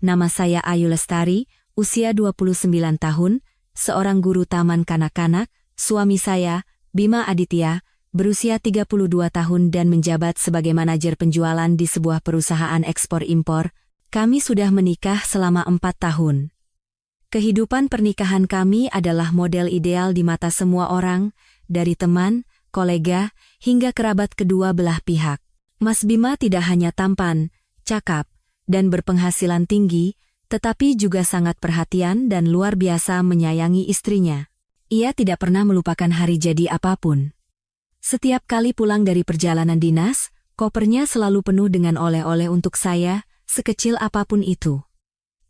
Nama saya Ayu Lestari, usia 29 tahun, seorang guru taman kanak-kanak. Suami saya, Bima Aditya, berusia 32 tahun dan menjabat sebagai manajer penjualan di sebuah perusahaan ekspor-impor. Kami sudah menikah selama 4 tahun. Kehidupan pernikahan kami adalah model ideal di mata semua orang, dari teman, kolega, hingga kerabat kedua belah pihak. Mas Bima tidak hanya tampan, cakap, dan berpenghasilan tinggi, tetapi juga sangat perhatian dan luar biasa menyayangi istrinya. Ia tidak pernah melupakan hari jadi apapun. Setiap kali pulang dari perjalanan dinas, kopernya selalu penuh dengan oleh-oleh untuk saya, sekecil apapun itu.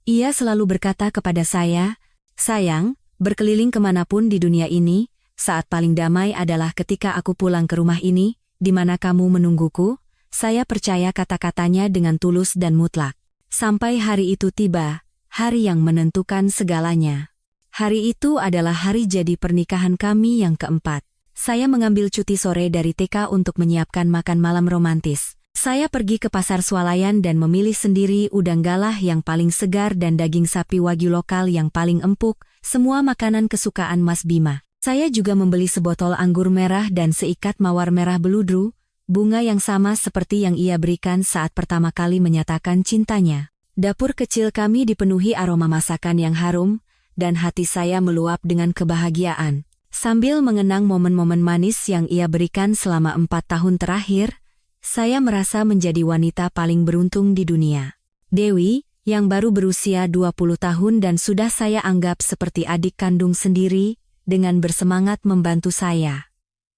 Ia selalu berkata kepada saya, "Sayang, berkeliling kemanapun di dunia ini, saat paling damai adalah ketika aku pulang ke rumah ini, di mana kamu menungguku." Saya percaya kata-katanya dengan tulus dan mutlak. Sampai hari itu tiba, hari yang menentukan segalanya. Hari itu adalah hari jadi pernikahan kami yang keempat. Saya mengambil cuti sore dari TK untuk menyiapkan makan malam romantis. Saya pergi ke pasar swalayan dan memilih sendiri udang galah yang paling segar dan daging sapi wagyu lokal yang paling empuk, semua makanan kesukaan Mas Bima. Saya juga membeli sebotol anggur merah dan seikat mawar merah beludru, bunga yang sama seperti yang ia berikan saat pertama kali menyatakan cintanya. Dapur kecil kami dipenuhi aroma masakan yang harum, dan hati saya meluap dengan kebahagiaan. Sambil mengenang momen-momen manis yang ia berikan selama 4 tahun terakhir, saya merasa menjadi wanita paling beruntung di dunia. Dewi, yang baru berusia 20 tahun dan sudah saya anggap seperti adik kandung sendiri, dengan bersemangat membantu saya.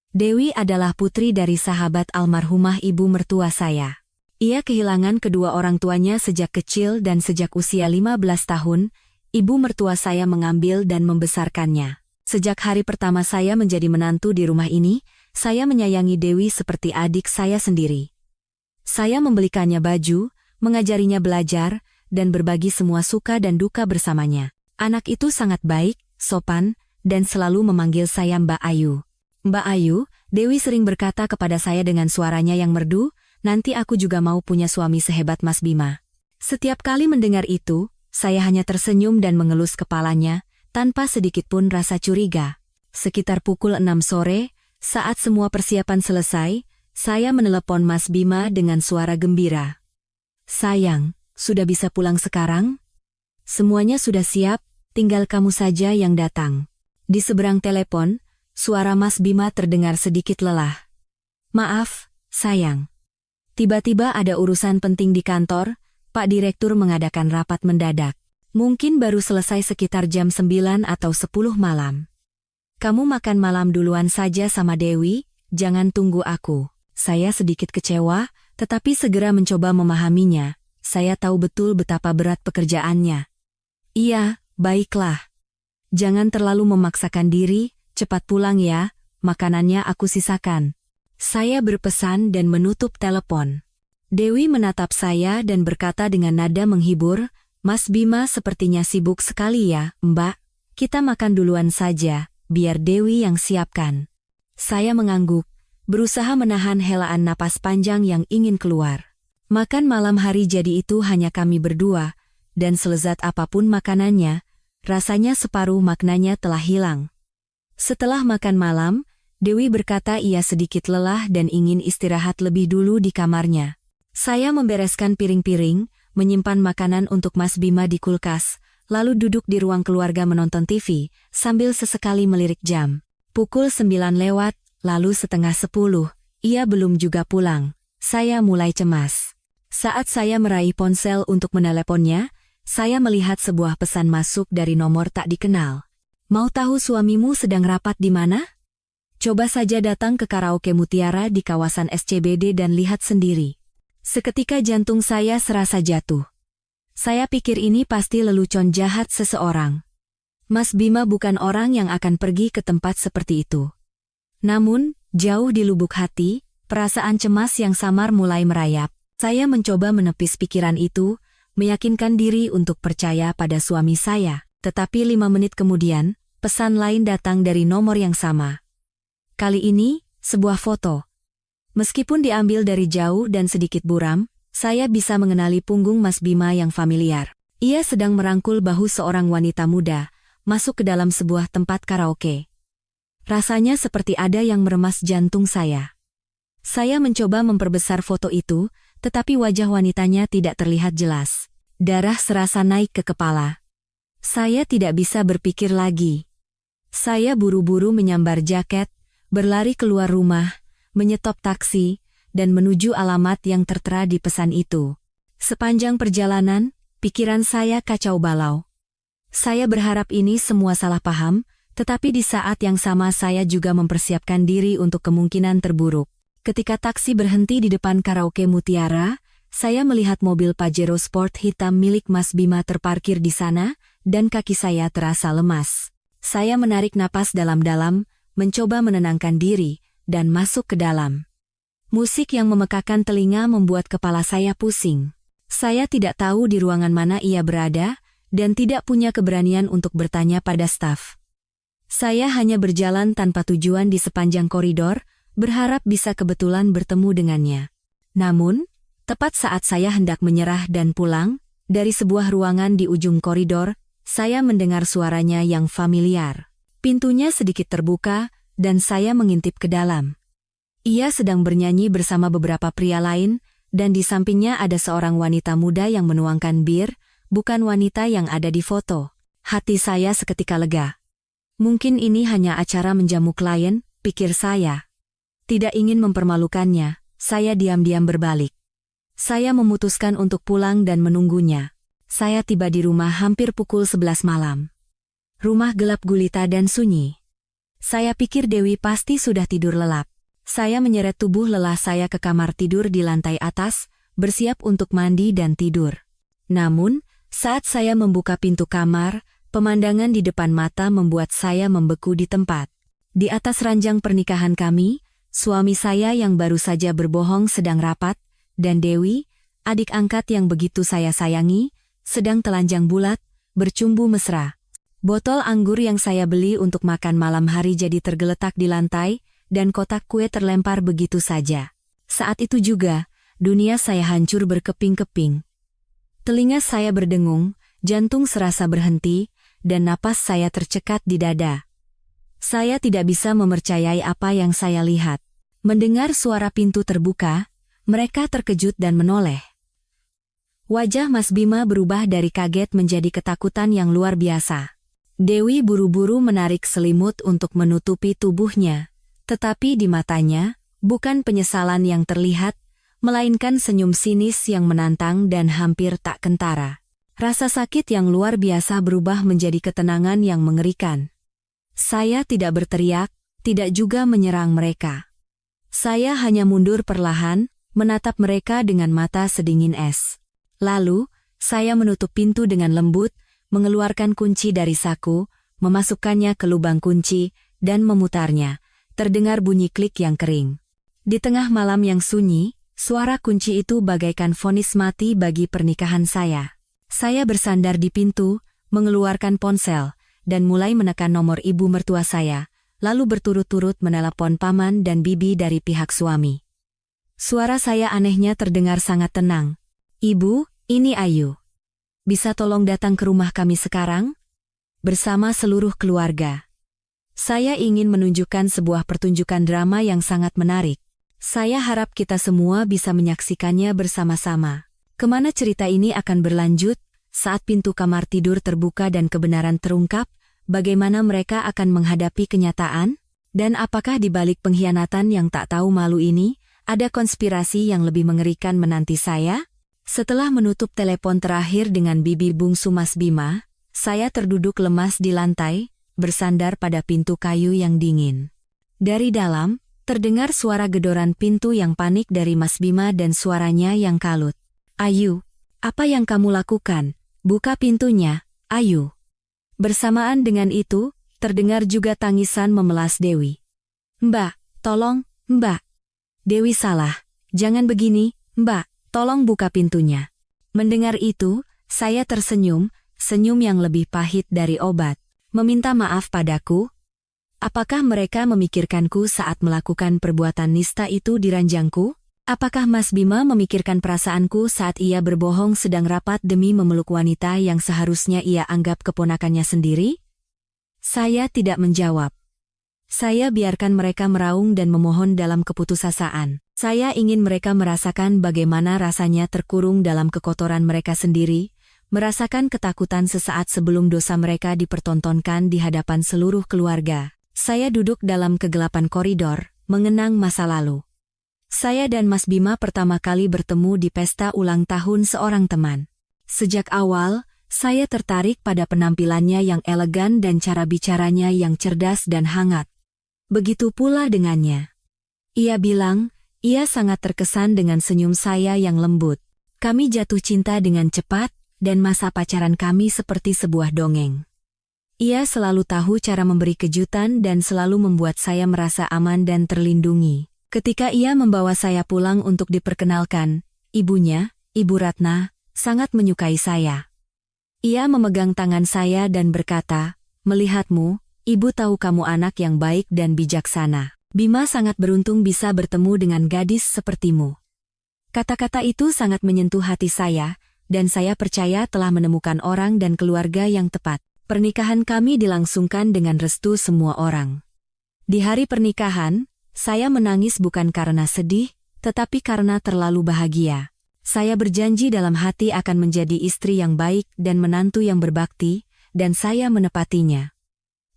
Dewi adalah putri dari sahabat almarhumah ibu mertua saya. Ia kehilangan kedua orang tuanya sejak kecil dan sejak usia 15 tahun, ibu mertua saya mengambil dan membesarkannya. Sejak hari pertama saya menjadi menantu di rumah ini, saya menyayangi Dewi seperti adik saya sendiri. Saya membelikannya baju, mengajarinya belajar, dan berbagi semua suka dan duka bersamanya. Anak itu sangat baik, sopan, dan selalu memanggil saya Mbak Ayu. "Mbak Ayu," Dewi sering berkata kepada saya dengan suaranya yang merdu, "nanti aku juga mau punya suami sehebat Mas Bima." Setiap kali mendengar itu, saya hanya tersenyum dan mengelus kepalanya, tanpa sedikit pun rasa curiga. Sekitar pukul 6 sore, saat semua persiapan selesai, saya menelepon Mas Bima dengan suara gembira. "Sayang, sudah bisa pulang sekarang? Semuanya sudah siap, tinggal kamu saja yang datang." Di seberang telepon, suara Mas Bima terdengar sedikit lelah. "Maaf, sayang. Tiba-tiba ada urusan penting di kantor, Pak Direktur mengadakan rapat mendadak. Mungkin baru selesai sekitar jam 9 atau 10 malam. Kamu makan malam duluan saja sama Dewi, jangan tunggu aku." Saya sedikit kecewa, tetapi segera mencoba memahaminya. Saya tahu betul betapa berat pekerjaannya. "Iya, baiklah. Jangan terlalu memaksakan diri, cepat pulang ya, makanannya aku sisakan." Saya berpesan dan menutup telepon. Dewi menatap saya dan berkata dengan nada menghibur, "Mas Bima sepertinya sibuk sekali ya, Mbak. Kita makan duluan saja, biar Dewi yang siapkan." Saya mengangguk, berusaha menahan helaan napas panjang yang ingin keluar. Makan malam hari jadi itu hanya kami berdua, dan selezat apapun makanannya, rasanya separuh maknanya telah hilang. Setelah makan malam, Dewi berkata ia sedikit lelah dan ingin istirahat lebih dulu di kamarnya. Saya membereskan piring-piring, menyimpan makanan untuk Mas Bima di kulkas, lalu duduk di ruang keluarga menonton TV, sambil sesekali melirik jam. Pukul 9 lewat, lalu setengah 10, ia belum juga pulang. Saya mulai cemas. Saat saya meraih ponsel untuk meneleponnya, saya melihat sebuah pesan masuk dari nomor tak dikenal. "Mau tahu suamimu sedang rapat di mana? Coba saja datang ke karaoke Mutiara di kawasan SCBD dan lihat sendiri." Seketika jantung saya serasa jatuh. Saya pikir ini pasti lelucon jahat seseorang. Mas Bima bukan orang yang akan pergi ke tempat seperti itu. Namun, jauh di lubuk hati, perasaan cemas yang samar mulai merayap. Saya mencoba menepis pikiran itu, meyakinkan diri untuk percaya pada suami saya. Tetapi 5 menit kemudian, pesan lain datang dari nomor yang sama. Kali ini, sebuah foto. Meskipun diambil dari jauh dan sedikit buram, saya bisa mengenali punggung Mas Bima yang familiar. Ia sedang merangkul bahu seorang wanita muda, masuk ke dalam sebuah tempat karaoke. Rasanya seperti ada yang meremas jantung saya. Saya mencoba memperbesar foto itu, tetapi wajah wanitanya tidak terlihat jelas. Darah serasa naik ke kepala. Saya tidak bisa berpikir lagi. Saya buru-buru menyambar jaket, berlari keluar rumah, menyetop taksi, dan menuju alamat yang tertera di pesan itu. Sepanjang perjalanan, pikiran saya kacau balau. Saya berharap ini semua salah paham, tetapi di saat yang sama saya juga mempersiapkan diri untuk kemungkinan terburuk. Ketika taksi berhenti di depan karaoke Mutiara, saya melihat mobil Pajero Sport hitam milik Mas Bima terparkir di sana, dan kaki saya terasa lemas. Saya menarik napas dalam-dalam, mencoba menenangkan diri, dan masuk ke dalam. Musik yang memekakan telinga membuat kepala saya pusing. Saya tidak tahu di ruangan mana ia berada, dan tidak punya keberanian untuk bertanya pada staf. Saya hanya berjalan tanpa tujuan di sepanjang koridor, berharap bisa kebetulan bertemu dengannya. Namun, tepat saat saya hendak menyerah dan pulang, dari sebuah ruangan di ujung koridor, saya mendengar suaranya yang familiar. Pintunya sedikit terbuka, dan saya mengintip ke dalam. Ia sedang bernyanyi bersama beberapa pria lain, dan di sampingnya ada seorang wanita muda yang menuangkan bir, bukan wanita yang ada di foto. Hati saya seketika lega. Mungkin ini hanya acara menjamu klien, pikir saya. Tidak ingin mempermalukannya, saya diam-diam berbalik. Saya memutuskan untuk pulang dan menunggunya. Saya tiba di rumah hampir pukul 11 malam. Rumah gelap gulita dan sunyi. Saya pikir Dewi pasti sudah tidur lelap. Saya menyeret tubuh lelah saya ke kamar tidur di lantai atas, bersiap untuk mandi dan tidur. Namun, saat saya membuka pintu kamar, pemandangan di depan mata membuat saya membeku di tempat. Di atas ranjang pernikahan kami, suami saya yang baru saja berbohong sedang rapat, dan Dewi, adik angkat yang begitu saya sayangi, sedang telanjang bulat, bercumbu mesra. Botol anggur yang saya beli untuk makan malam hari jadi tergeletak di lantai, dan kotak kue terlempar begitu saja. Saat itu juga, dunia saya hancur berkeping-keping. Telinga saya berdengung, jantung serasa berhenti, dan napas saya tercekat di dada. Saya tidak bisa mempercayai apa yang saya lihat. Mendengar suara pintu terbuka, mereka terkejut dan menoleh. Wajah Mas Bima berubah dari kaget menjadi ketakutan yang luar biasa. Dewi buru-buru menarik selimut untuk menutupi tubuhnya, tetapi di matanya, bukan penyesalan yang terlihat, melainkan senyum sinis yang menantang dan hampir tak kentara. Rasa sakit yang luar biasa berubah menjadi ketenangan yang mengerikan. Saya tidak berteriak, tidak juga menyerang mereka. Saya hanya mundur perlahan, menatap mereka dengan mata sedingin es. Lalu, saya menutup pintu dengan lembut, mengeluarkan kunci dari saku, memasukkannya ke lubang kunci, dan memutarnya. Terdengar bunyi klik yang kering. Di tengah malam yang sunyi, suara kunci itu bagaikan vonis mati bagi pernikahan saya. Saya bersandar di pintu, mengeluarkan ponsel, dan mulai menekan nomor ibu mertua saya, lalu berturut-turut menelepon paman dan bibi dari pihak suami. Suara saya anehnya terdengar sangat tenang. "Ibu, ini Ayu. Bisa tolong datang ke rumah kami sekarang? Bersama seluruh keluarga. Saya ingin menunjukkan sebuah pertunjukan drama yang sangat menarik. Saya harap kita semua bisa menyaksikannya bersama-sama." Kemana cerita ini akan berlanjut, saat pintu kamar tidur terbuka dan kebenaran terungkap, bagaimana mereka akan menghadapi kenyataan? Dan apakah di balik pengkhianatan yang tak tahu malu ini, ada konspirasi yang lebih mengerikan menanti saya? Setelah menutup telepon terakhir dengan bibi bungsu Mas Bima, saya terduduk lemas di lantai, bersandar pada pintu kayu yang dingin. Dari dalam, terdengar suara gedoran pintu yang panik dari Mas Bima dan suaranya yang kalut. "Ayu, apa yang kamu lakukan? Buka pintunya, Ayu." Bersamaan dengan itu, terdengar juga tangisan memelas Dewi. "Mbak, tolong, Mbak. Dewi salah, jangan begini, Mbak. Tolong buka pintunya." Mendengar itu, saya tersenyum, senyum yang lebih pahit dari obat. "Meminta maaf padaku? Apakah mereka memikirkanku saat melakukan perbuatan nista itu di ranjangku? Apakah Mas Bima memikirkan perasaanku saat ia berbohong sedang rapat demi memeluk wanita yang seharusnya ia anggap keponakannya sendiri? Saya tidak menjawab. Saya biarkan mereka meraung dan memohon dalam keputusasaan. Saya ingin mereka merasakan bagaimana rasanya terkurung dalam kekotoran mereka sendiri, merasakan ketakutan sesaat sebelum dosa mereka dipertontonkan di hadapan seluruh keluarga. Saya duduk dalam kegelapan koridor, mengenang masa lalu. Saya dan Mas Bima pertama kali bertemu di pesta ulang tahun seorang teman. Sejak awal, saya tertarik pada penampilannya yang elegan dan cara bicaranya yang cerdas dan hangat. Begitu pula dengannya. Ia bilang, ia sangat terkesan dengan senyum saya yang lembut. Kami jatuh cinta dengan cepat, dan masa pacaran kami seperti sebuah dongeng. Ia selalu tahu cara memberi kejutan dan selalu membuat saya merasa aman dan terlindungi. Ketika ia membawa saya pulang untuk diperkenalkan, ibunya, Ibu Ratna, sangat menyukai saya. Ia memegang tangan saya dan berkata, "Melihatmu, Ibu tahu kamu anak yang baik dan bijaksana. Bima sangat beruntung bisa bertemu dengan gadis sepertimu." Kata-kata itu sangat menyentuh hati saya, dan saya percaya telah menemukan orang dan keluarga yang tepat. Pernikahan kami dilangsungkan dengan restu semua orang. Di hari pernikahan, saya menangis bukan karena sedih, tetapi karena terlalu bahagia. Saya berjanji dalam hati akan menjadi istri yang baik dan menantu yang berbakti, dan saya menepatinya.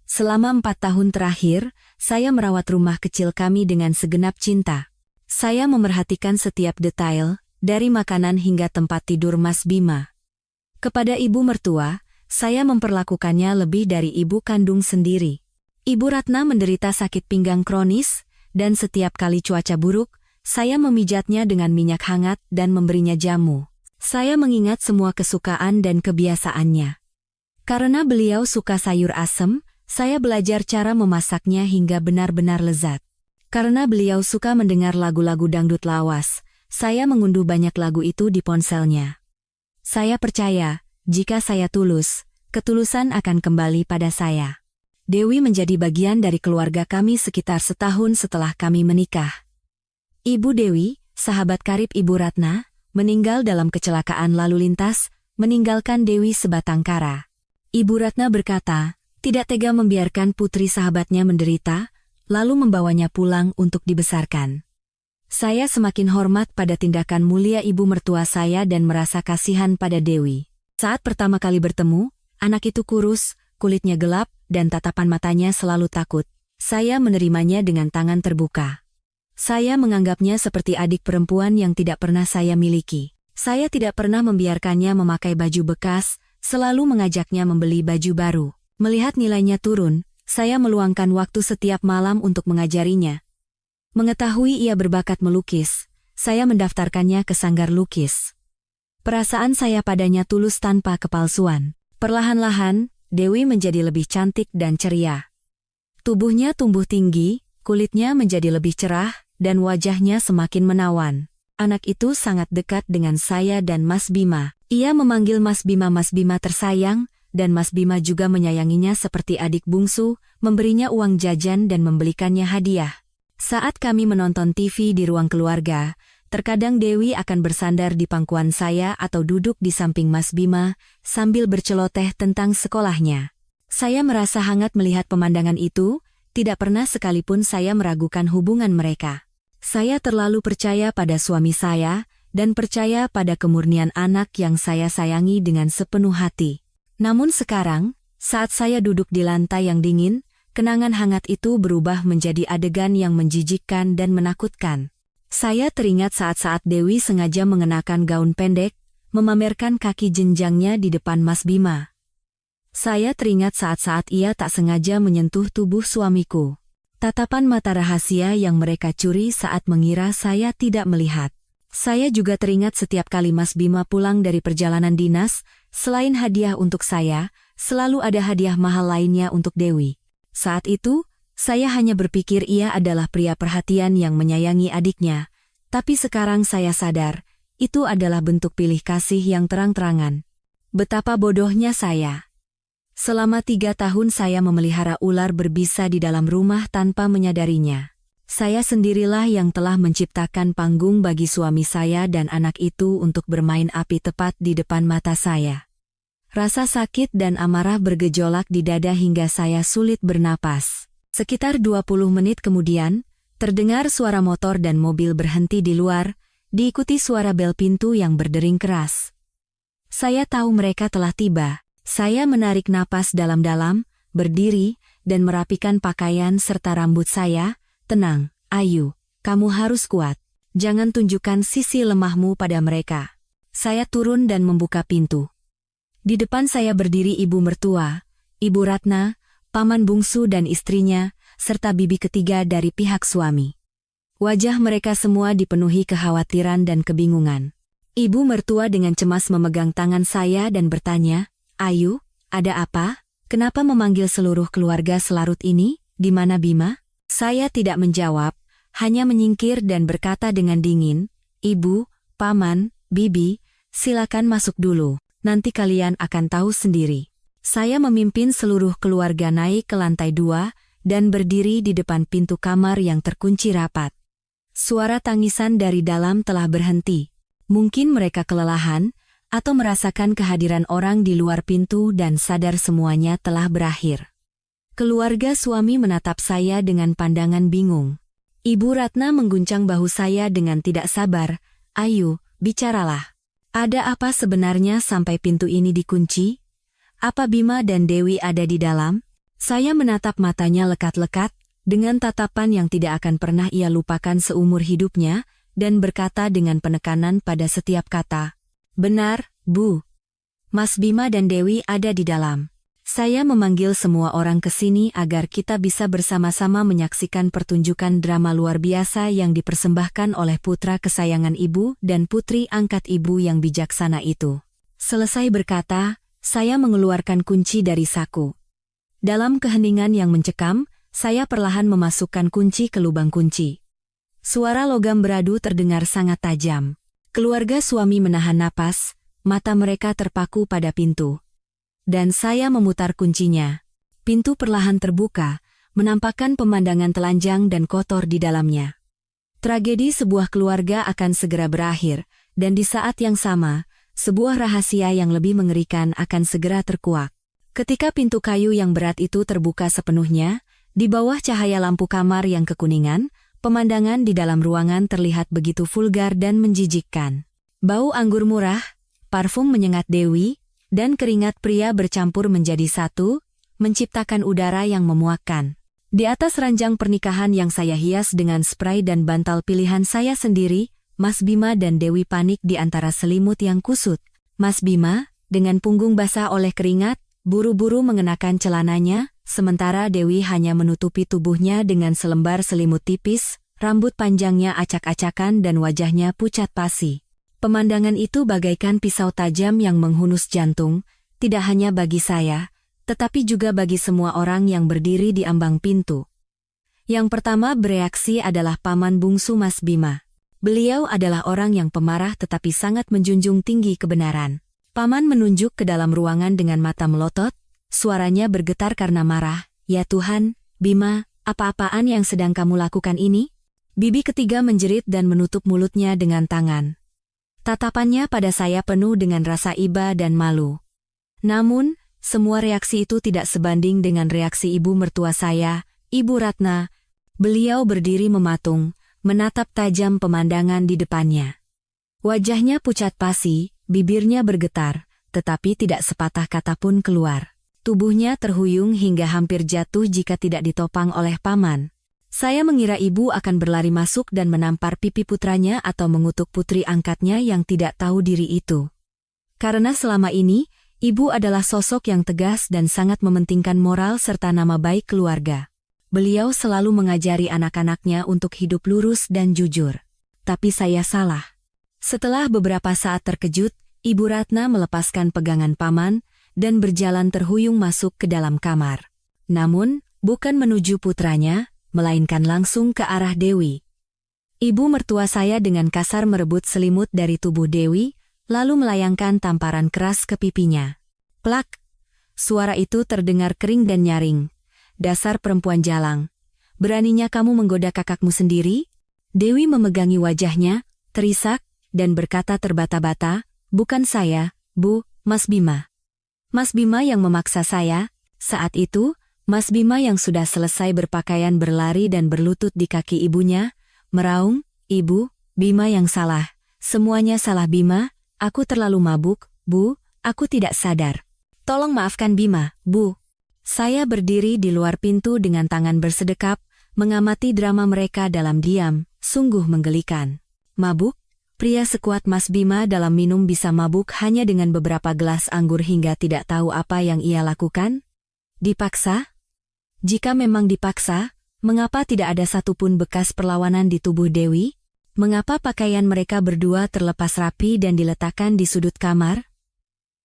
Selama 4 tahun terakhir, saya merawat rumah kecil kami dengan segenap cinta. Saya memerhatikan setiap detail, dari makanan hingga tempat tidur Mas Bima. Kepada ibu mertua, saya memperlakukannya lebih dari ibu kandung sendiri. Ibu Ratna menderita sakit pinggang kronis, dan setiap kali cuaca buruk, saya memijatnya dengan minyak hangat dan memberinya jamu. Saya mengingat semua kesukaan dan kebiasaannya. Karena beliau suka sayur asem, saya belajar cara memasaknya hingga benar-benar lezat. Karena beliau suka mendengar lagu-lagu dangdut lawas, saya mengunduh banyak lagu itu di ponselnya. Saya percaya, jika saya tulus, ketulusan akan kembali pada saya. Dewi menjadi bagian dari keluarga kami sekitar setahun setelah kami menikah. Ibu Dewi, sahabat karib Ibu Ratna, meninggal dalam kecelakaan lalu lintas, meninggalkan Dewi sebatang kara. Ibu Ratna berkata, tidak tega membiarkan putri sahabatnya menderita, lalu membawanya pulang untuk dibesarkan. Saya semakin hormat pada tindakan mulia ibu mertua saya dan merasa kasihan pada Dewi. Saat pertama kali bertemu, anak itu kurus, kulitnya gelap, dan tatapan matanya selalu takut. Saya menerimanya dengan tangan terbuka. Saya menganggapnya seperti adik perempuan yang tidak pernah saya miliki. Saya tidak pernah membiarkannya memakai baju bekas, selalu mengajaknya membeli baju baru. Melihat nilainya turun, saya meluangkan waktu setiap malam untuk mengajarinya. Mengetahui ia berbakat melukis, saya mendaftarkannya ke sanggar lukis. Perasaan saya padanya tulus tanpa kepalsuan. Perlahan-lahan, Dewi menjadi lebih cantik dan ceria. Tubuhnya tumbuh tinggi, kulitnya menjadi lebih cerah, dan wajahnya semakin menawan. Anak itu sangat dekat dengan saya dan Mas Bima. Ia memanggil Mas Bima tersayang, dan Mas Bima juga menyayanginya seperti adik bungsu, memberinya uang jajan dan membelikannya hadiah. Saat kami menonton TV di ruang keluarga, terkadang Dewi akan bersandar di pangkuan saya atau duduk di samping Mas Bima, sambil berceloteh tentang sekolahnya. Saya merasa hangat melihat pemandangan itu, tidak pernah sekalipun saya meragukan hubungan mereka. Saya terlalu percaya pada suami saya, dan percaya pada kemurnian anak yang saya sayangi dengan sepenuh hati. Namun sekarang, saat saya duduk di lantai yang dingin, kenangan hangat itu berubah menjadi adegan yang menjijikkan dan menakutkan. Saya teringat saat-saat Dewi sengaja mengenakan gaun pendek, memamerkan kaki jenjangnya di depan Mas Bima. Saya teringat saat-saat ia tak sengaja menyentuh tubuh suamiku. Tatapan mata rahasia yang mereka curi saat mengira saya tidak melihat. Saya juga teringat setiap kali Mas Bima pulang dari perjalanan dinas, selain hadiah untuk saya, selalu ada hadiah mahal lainnya untuk Dewi. Saat itu, saya hanya berpikir ia adalah pria perhatian yang menyayangi adiknya. Tapi sekarang saya sadar, itu adalah bentuk pilih kasih yang terang-terangan. Betapa bodohnya saya. Selama 3 tahun saya memelihara ular berbisa di dalam rumah tanpa menyadarinya. Saya sendirilah yang telah menciptakan panggung bagi suami saya dan anak itu untuk bermain api tepat di depan mata saya. Rasa sakit dan amarah bergejolak di dada hingga saya sulit bernapas. Sekitar 20 menit kemudian, terdengar suara motor dan mobil berhenti di luar, diikuti suara bel pintu yang berdering keras. Saya tahu mereka telah tiba. Saya menarik napas dalam-dalam, berdiri, dan merapikan pakaian serta rambut saya. Tenang, Ayu, kamu harus kuat. Jangan tunjukkan sisi lemahmu pada mereka. Saya turun dan membuka pintu. Di depan saya berdiri ibu mertua, Ibu Ratna, paman bungsu dan istrinya, serta bibi ketiga dari pihak suami. Wajah mereka semua dipenuhi kekhawatiran dan kebingungan. Ibu mertua dengan cemas memegang tangan saya dan bertanya, Ayu, ada apa? Kenapa memanggil seluruh keluarga selarut ini? Di mana Bima? Saya tidak menjawab, hanya menyingkir dan berkata dengan dingin, Ibu, paman, bibi, silakan masuk dulu. Nanti kalian akan tahu sendiri. Saya memimpin seluruh keluarga naik ke lantai 2 dan berdiri di depan pintu kamar yang terkunci rapat. Suara tangisan dari dalam telah berhenti. Mungkin mereka kelelahan atau merasakan kehadiran orang di luar pintu dan sadar semuanya telah berakhir. Keluarga suami menatap saya dengan pandangan bingung. Ibu Ratna mengguncang bahu saya dengan tidak sabar. Ayu, bicaralah. Ada apa sebenarnya sampai pintu ini dikunci? Apa Bima dan Dewi ada di dalam? Saya menatap matanya lekat-lekat, dengan tatapan yang tidak akan pernah ia lupakan seumur hidupnya, dan berkata dengan penekanan pada setiap kata. Benar, Bu. Mas Bima dan Dewi ada di dalam. Saya memanggil semua orang ke sini agar kita bisa bersama-sama menyaksikan pertunjukan drama luar biasa yang dipersembahkan oleh putra kesayangan ibu dan putri angkat ibu yang bijaksana itu. Selesai berkata, saya mengeluarkan kunci dari saku. Dalam keheningan yang mencekam, saya perlahan memasukkan kunci ke lubang kunci. Suara logam beradu terdengar sangat tajam. Keluarga suami menahan napas, mata mereka terpaku pada pintu. Dan saya memutar kuncinya. Pintu perlahan terbuka, menampakkan pemandangan telanjang dan kotor di dalamnya. Tragedi sebuah keluarga akan segera berakhir, dan di saat yang sama, sebuah rahasia yang lebih mengerikan akan segera terkuak. Ketika pintu kayu yang berat itu terbuka sepenuhnya, di bawah cahaya lampu kamar yang kekuningan, pemandangan di dalam ruangan terlihat begitu vulgar dan menjijikkan. Bau anggur murah, parfum menyengat Dewi, dan keringat pria bercampur menjadi satu, menciptakan udara yang memuakkan. Di atas ranjang pernikahan yang saya hias dengan spray dan bantal pilihan saya sendiri, Mas Bima dan Dewi panik di antara selimut yang kusut. Mas Bima, dengan punggung basah oleh keringat, buru-buru mengenakan celananya, sementara Dewi hanya menutupi tubuhnya dengan selembar selimut tipis, rambut panjangnya acak-acakan dan wajahnya pucat pasi. Pemandangan itu bagaikan pisau tajam yang menghunus jantung, tidak hanya bagi saya, tetapi juga bagi semua orang yang berdiri di ambang pintu. Yang pertama bereaksi adalah paman bungsu Mas Bima. Beliau adalah orang yang pemarah tetapi sangat menjunjung tinggi kebenaran. Paman menunjuk ke dalam ruangan dengan mata melotot, suaranya bergetar karena marah. Ya Tuhan, Bima, apa-apaan yang sedang kamu lakukan ini? Bibi ketiga menjerit dan menutup mulutnya dengan tangan. Tatapannya pada saya penuh dengan rasa iba dan malu. Namun, semua reaksi itu tidak sebanding dengan reaksi ibu mertua saya, Ibu Ratna. Beliau berdiri mematung, menatap tajam pemandangan di depannya. Wajahnya pucat pasi, bibirnya bergetar, tetapi tidak sepatah kata pun keluar. Tubuhnya terhuyung hingga hampir jatuh jika tidak ditopang oleh paman. Saya mengira ibu akan berlari masuk dan menampar pipi putranya atau mengutuk putri angkatnya yang tidak tahu diri itu. Karena selama ini, ibu adalah sosok yang tegas dan sangat mementingkan moral serta nama baik keluarga. Beliau selalu mengajari anak-anaknya untuk hidup lurus dan jujur. Tapi saya salah. Setelah beberapa saat terkejut, Ibu Ratna melepaskan pegangan paman dan berjalan terhuyung masuk ke dalam kamar. Namun, bukan menuju putranya, melainkan langsung ke arah Dewi. Ibu mertua saya dengan kasar merebut selimut dari tubuh Dewi, lalu melayangkan tamparan keras ke pipinya. Plak! Suara itu terdengar kering dan nyaring. Dasar perempuan jalang. Beraninya kamu menggoda kakakmu sendiri? Dewi memegangi wajahnya, terisak, dan berkata terbata-bata, bukan saya, Bu, Mas Bima. Mas Bima yang memaksa saya. Saat itu, Mas Bima yang sudah selesai berpakaian berlari dan berlutut di kaki ibunya, meraung, Ibu, Bima yang salah. Semuanya salah Bima, aku terlalu mabuk, Bu, aku tidak sadar. Tolong maafkan Bima, Bu. Saya berdiri di luar pintu dengan tangan bersedekap, mengamati drama mereka dalam diam, sungguh menggelikan. Mabuk? Pria sekuat Mas Bima dalam minum bisa mabuk hanya dengan beberapa gelas anggur hingga tidak tahu apa yang ia lakukan? Dipaksa? Jika memang dipaksa, mengapa tidak ada satupun bekas perlawanan di tubuh Dewi? Mengapa pakaian mereka berdua terlepas rapi dan diletakkan di sudut kamar?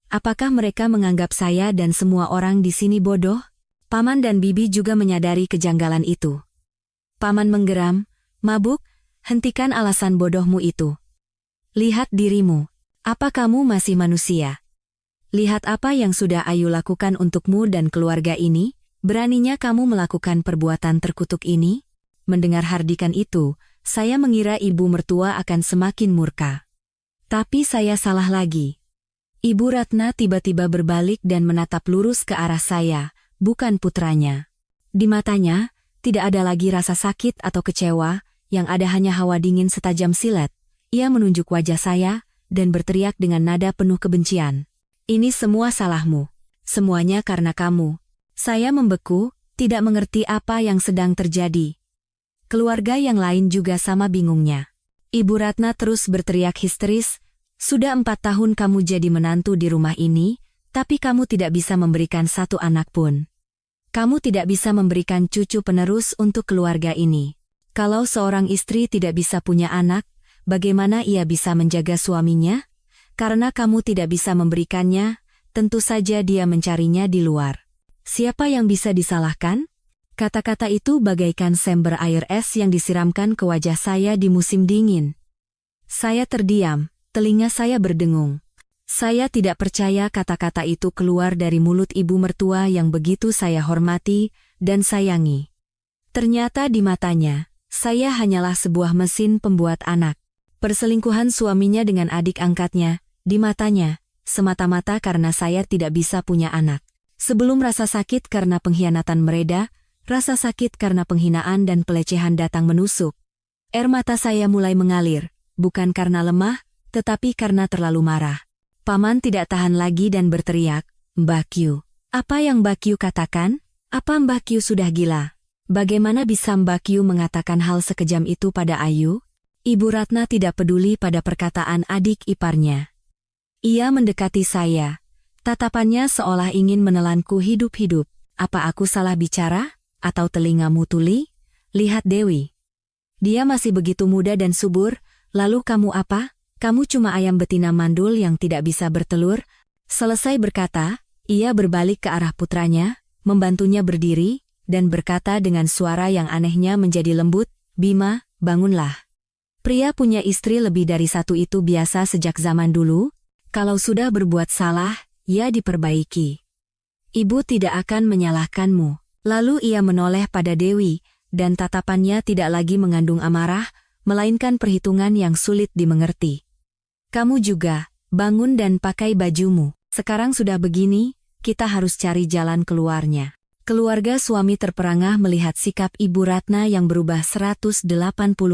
Apakah mereka menganggap saya dan semua orang di sini bodoh? Paman dan Bibi juga menyadari kejanggalan itu. Paman menggeram, mabuk, hentikan alasan bodohmu itu. Lihat dirimu, apa kamu masih manusia? Lihat apa yang sudah Ayu lakukan untukmu dan keluarga ini, beraninya kamu melakukan perbuatan terkutuk ini? Mendengar hardikan itu, saya mengira ibu mertua akan semakin murka. Tapi saya salah lagi. Ibu Ratna tiba-tiba berbalik dan menatap lurus ke arah saya, bukan putranya. Di matanya, tidak ada lagi rasa sakit atau kecewa, yang ada hanya hawa dingin setajam silet. Ia menunjuk wajah saya, dan berteriak dengan nada penuh kebencian. Ini semua salahmu. Semuanya karena kamu. Saya membeku, tidak mengerti apa yang sedang terjadi. Keluarga yang lain juga sama bingungnya. Ibu Ratna terus berteriak histeris, sudah 4 tahun kamu jadi menantu di rumah ini, tapi kamu tidak bisa memberikan satu anak pun. Kamu tidak bisa memberikan cucu penerus untuk keluarga ini. Kalau seorang istri tidak bisa punya anak, bagaimana ia bisa menjaga suaminya? Karena kamu tidak bisa memberikannya, tentu saja dia mencarinya di luar. Siapa yang bisa disalahkan? Kata-kata itu bagaikan sember air es yang disiramkan ke wajah saya di musim dingin. Saya terdiam. Telinga saya berdengung. Saya tidak percaya kata-kata itu keluar dari mulut ibu mertua yang begitu saya hormati dan sayangi. Ternyata di matanya, saya hanyalah sebuah mesin pembuat anak. Perselingkuhan suaminya dengan adik angkatnya, di matanya, semata-mata karena saya tidak bisa punya anak. Sebelum rasa sakit karena pengkhianatan mereda, rasa sakit karena penghinaan dan pelecehan datang menusuk. Air mata saya mulai mengalir, bukan karena lemah, tetapi karena terlalu marah. Paman tidak tahan lagi dan berteriak, Mbak Kyu. Apa yang Mbak Kyu katakan? Apa Mbak Kyu sudah gila? Bagaimana bisa Mbak Kyu mengatakan hal sekejam itu pada Ayu? Ibu Ratna tidak peduli pada perkataan adik iparnya. Ia mendekati saya. Tatapannya seolah ingin menelanku hidup-hidup. Apa aku salah bicara? Atau telingamu tuli? Lihat Dewi. Dia masih begitu muda dan subur, lalu kamu apa? Kamu cuma ayam betina mandul yang tidak bisa bertelur. Selesai berkata, ia berbalik ke arah putranya, membantunya berdiri, dan berkata dengan suara yang anehnya menjadi lembut, Bima, bangunlah. Pria punya istri lebih dari satu itu biasa sejak zaman dulu. Kalau sudah berbuat salah, ia diperbaiki. Ibu tidak akan menyalahkanmu. Lalu ia menoleh pada Dewi, dan tatapannya tidak lagi mengandung amarah, melainkan perhitungan yang sulit dimengerti. Kamu juga, bangun dan pakai bajumu. Sekarang sudah begini, kita harus cari jalan keluarnya. Keluarga suami terperangah melihat sikap Ibu Ratna yang berubah 180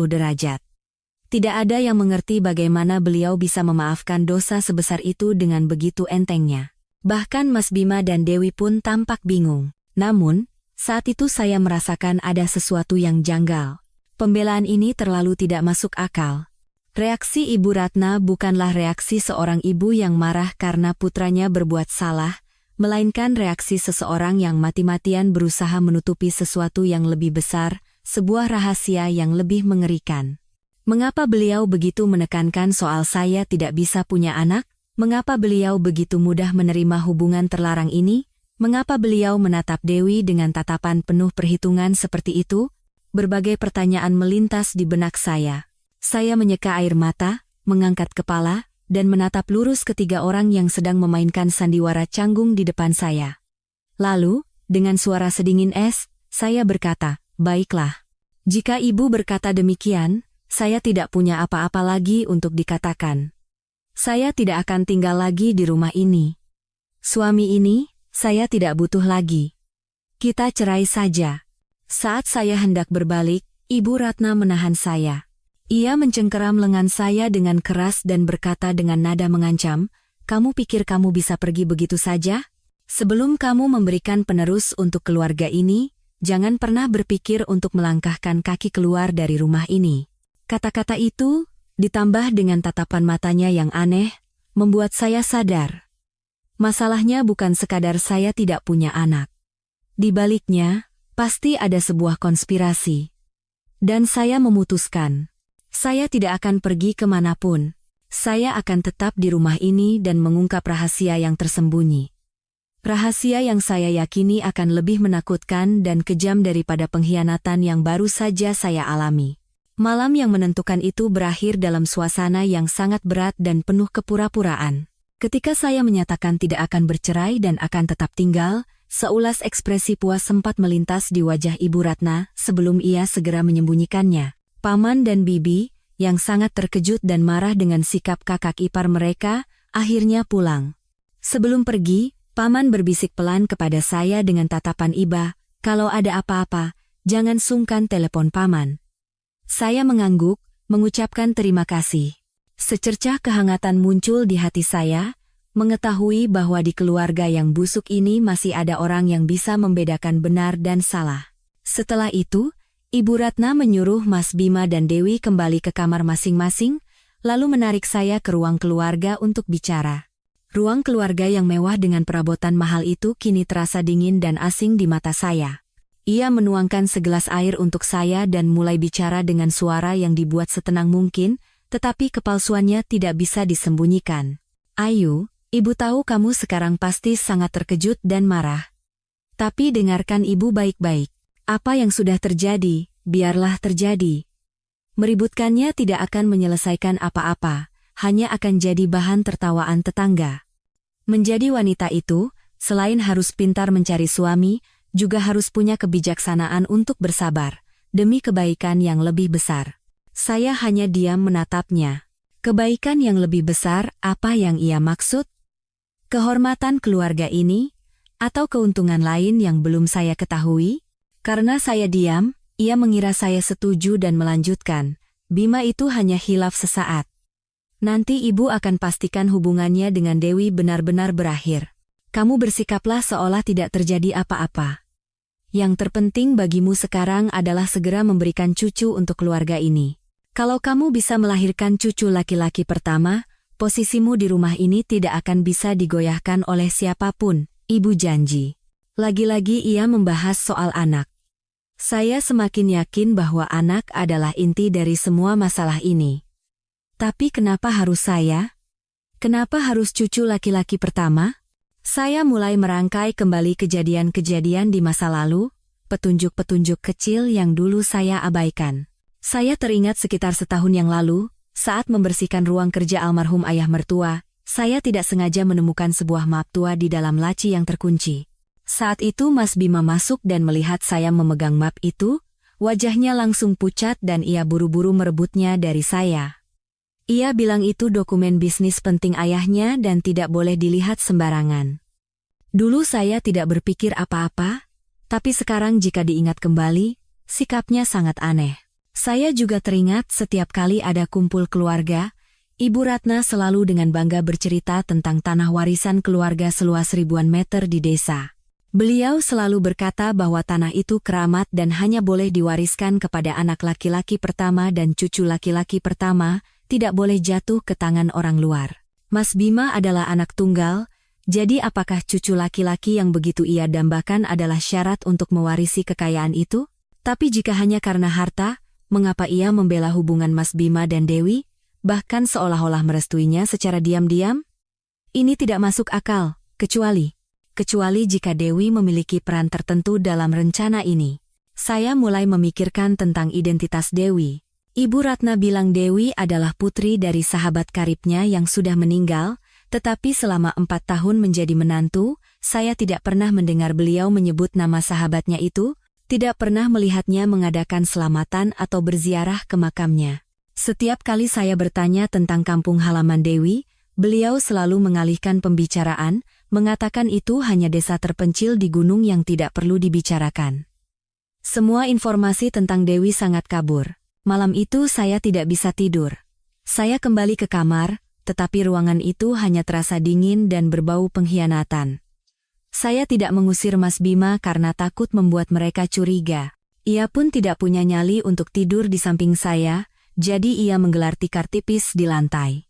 derajat. Tidak ada yang mengerti bagaimana beliau bisa memaafkan dosa sebesar itu dengan begitu entengnya. Bahkan Mas Bima dan Dewi pun tampak bingung. Namun, saat itu saya merasakan ada sesuatu yang janggal. Pembelaan ini terlalu tidak masuk akal. Reaksi Ibu Ratna bukanlah reaksi seorang ibu yang marah karena putranya berbuat salah, melainkan reaksi seseorang yang mati-matian berusaha menutupi sesuatu yang lebih besar, sebuah rahasia yang lebih mengerikan. Mengapa beliau begitu menekankan soal saya tidak bisa punya anak? Mengapa beliau begitu mudah menerima hubungan terlarang ini? Mengapa beliau menatap Dewi dengan tatapan penuh perhitungan seperti itu? Berbagai pertanyaan melintas di benak saya. Saya menyeka air mata, mengangkat kepala, dan menatap lurus ketiga orang yang sedang memainkan sandiwara canggung di depan saya. Lalu, dengan suara sedingin es, saya berkata, Baiklah. Jika ibu berkata demikian, saya tidak punya apa-apa lagi untuk dikatakan. Saya tidak akan tinggal lagi di rumah ini. Suami ini, saya tidak butuh lagi. Kita cerai saja. Saat saya hendak berbalik, Ibu Ratna menahan saya. Ia mencengkeram lengan saya dengan keras dan berkata dengan nada mengancam, "Kamu pikir kamu bisa pergi begitu saja? Sebelum kamu memberikan penerus untuk keluarga ini, jangan pernah berpikir untuk melangkahkan kaki keluar dari rumah ini." Kata-kata itu, ditambah dengan tatapan matanya yang aneh, membuat saya sadar. Masalahnya bukan sekadar saya tidak punya anak. Di baliknya, pasti ada sebuah konspirasi. Dan saya memutuskan, saya tidak akan pergi kemanapun. Saya akan tetap di rumah ini dan mengungkap rahasia yang tersembunyi. Rahasia yang saya yakini akan lebih menakutkan dan kejam daripada pengkhianatan yang baru saja saya alami. Malam yang menentukan itu berakhir dalam suasana yang sangat berat dan penuh kepura-puraan. Ketika saya menyatakan tidak akan bercerai dan akan tetap tinggal, seulas ekspresi puas sempat melintas di wajah Ibu Ratna sebelum ia segera menyembunyikannya. Paman dan Bibi, yang sangat terkejut dan marah dengan sikap kakak ipar mereka, akhirnya pulang. Sebelum pergi, Paman berbisik pelan kepada saya dengan tatapan iba, "Kalau ada apa-apa, jangan sungkan telepon Paman." Saya mengangguk, mengucapkan terima kasih. Secercah kehangatan muncul di hati saya, mengetahui bahwa di keluarga yang busuk ini masih ada orang yang bisa membedakan benar dan salah. Setelah itu, Ibu Ratna menyuruh Mas Bima dan Dewi kembali ke kamar masing-masing, lalu menarik saya ke ruang keluarga untuk bicara. Ruang keluarga yang mewah dengan perabotan mahal itu kini terasa dingin dan asing di mata saya. Ia menuangkan segelas air untuk saya dan mulai bicara dengan suara yang dibuat setenang mungkin, tetapi kepalsuannya tidak bisa disembunyikan. "Ayu, Ibu tahu kamu sekarang pasti sangat terkejut dan marah. Tapi dengarkan Ibu baik-baik. Apa yang sudah terjadi, biarlah terjadi. Meributkannya tidak akan menyelesaikan apa-apa, hanya akan jadi bahan tertawaan tetangga. Menjadi wanita itu, selain harus pintar mencari suami, juga harus punya kebijaksanaan untuk bersabar, demi kebaikan yang lebih besar." Saya hanya diam menatapnya. Kebaikan yang lebih besar, apa yang ia maksud? Kehormatan keluarga ini, atau keuntungan lain yang belum saya ketahui? Karena saya diam, ia mengira saya setuju dan melanjutkan, "Bima itu hanya hilaf sesaat. Nanti Ibu akan pastikan hubungannya dengan Dewi benar-benar berakhir. Kamu bersikaplah seolah tidak terjadi apa-apa. Yang terpenting bagimu sekarang adalah segera memberikan cucu untuk keluarga ini. Kalau kamu bisa melahirkan cucu laki-laki pertama, posisimu di rumah ini tidak akan bisa digoyahkan oleh siapapun, Ibu janji." Lagi-lagi ia membahas soal anak. Saya semakin yakin bahwa anak adalah inti dari semua masalah ini. Tapi kenapa harus saya? Kenapa harus cucu laki-laki pertama? Saya mulai merangkai kembali kejadian-kejadian di masa lalu, petunjuk-petunjuk kecil yang dulu saya abaikan. Saya teringat sekitar setahun yang lalu, saat membersihkan ruang kerja almarhum ayah mertua, saya tidak sengaja menemukan sebuah map tua di dalam laci yang terkunci. Saat itu Mas Bima masuk dan melihat saya memegang map itu, wajahnya langsung pucat dan ia buru-buru merebutnya dari saya. Ia bilang itu dokumen bisnis penting ayahnya dan tidak boleh dilihat sembarangan. Dulu saya tidak berpikir apa-apa, tapi sekarang jika diingat kembali, sikapnya sangat aneh. Saya juga teringat setiap kali ada kumpul keluarga, Ibu Ratna selalu dengan bangga bercerita tentang tanah warisan keluarga seluas ribuan meter di desa. Beliau selalu berkata bahwa tanah itu keramat dan hanya boleh diwariskan kepada anak laki-laki pertama dan cucu laki-laki pertama, tidak boleh jatuh ke tangan orang luar. Mas Bima adalah anak tunggal, jadi apakah cucu laki-laki yang begitu ia dambakan adalah syarat untuk mewarisi kekayaan itu? Tapi jika hanya karena harta, mengapa ia membela hubungan Mas Bima dan Dewi, bahkan seolah-olah merestuinya secara diam-diam? Ini tidak masuk akal, kecuali jika Dewi memiliki peran tertentu dalam rencana ini. Saya mulai memikirkan tentang identitas Dewi. Ibu Ratna bilang Dewi adalah putri dari sahabat karibnya yang sudah meninggal, tetapi selama 4 tahun menjadi menantu, saya tidak pernah mendengar beliau menyebut nama sahabatnya itu. Tidak pernah melihatnya mengadakan selamatan atau berziarah ke makamnya. Setiap kali saya bertanya tentang kampung halaman Dewi, beliau selalu mengalihkan pembicaraan, mengatakan itu hanya desa terpencil di gunung yang tidak perlu dibicarakan. Semua informasi tentang Dewi sangat kabur. Malam itu saya tidak bisa tidur. Saya kembali ke kamar, tetapi ruangan itu hanya terasa dingin dan berbau pengkhianatan. Saya tidak mengusir Mas Bima karena takut membuat mereka curiga. Ia pun tidak punya nyali untuk tidur di samping saya, jadi ia menggelar tikar tipis di lantai.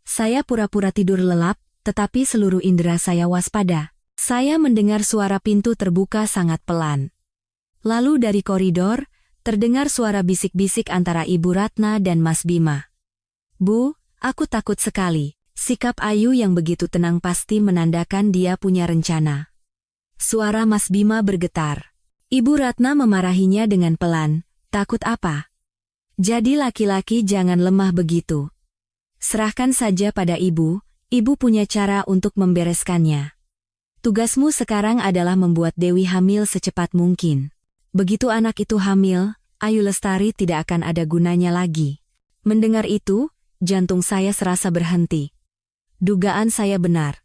Saya pura-pura tidur lelap, tetapi seluruh indera saya waspada. Saya mendengar suara pintu terbuka sangat pelan. Lalu dari koridor, terdengar suara bisik-bisik antara Ibu Ratna dan Mas Bima. "Bu, aku takut sekali." Sikap Ayu yang begitu tenang pasti menandakan dia punya rencana. Suara Mas Bima bergetar. Ibu Ratna memarahinya dengan pelan. "Takut apa? Jadi laki-laki jangan lemah begitu. Serahkan saja pada ibu punya cara untuk membereskannya. Tugasmu sekarang adalah membuat Dewi hamil secepat mungkin. Begitu anak itu hamil, Ayu Lestari tidak akan ada gunanya lagi." Mendengar itu, jantung saya serasa berhenti. Dugaan saya benar.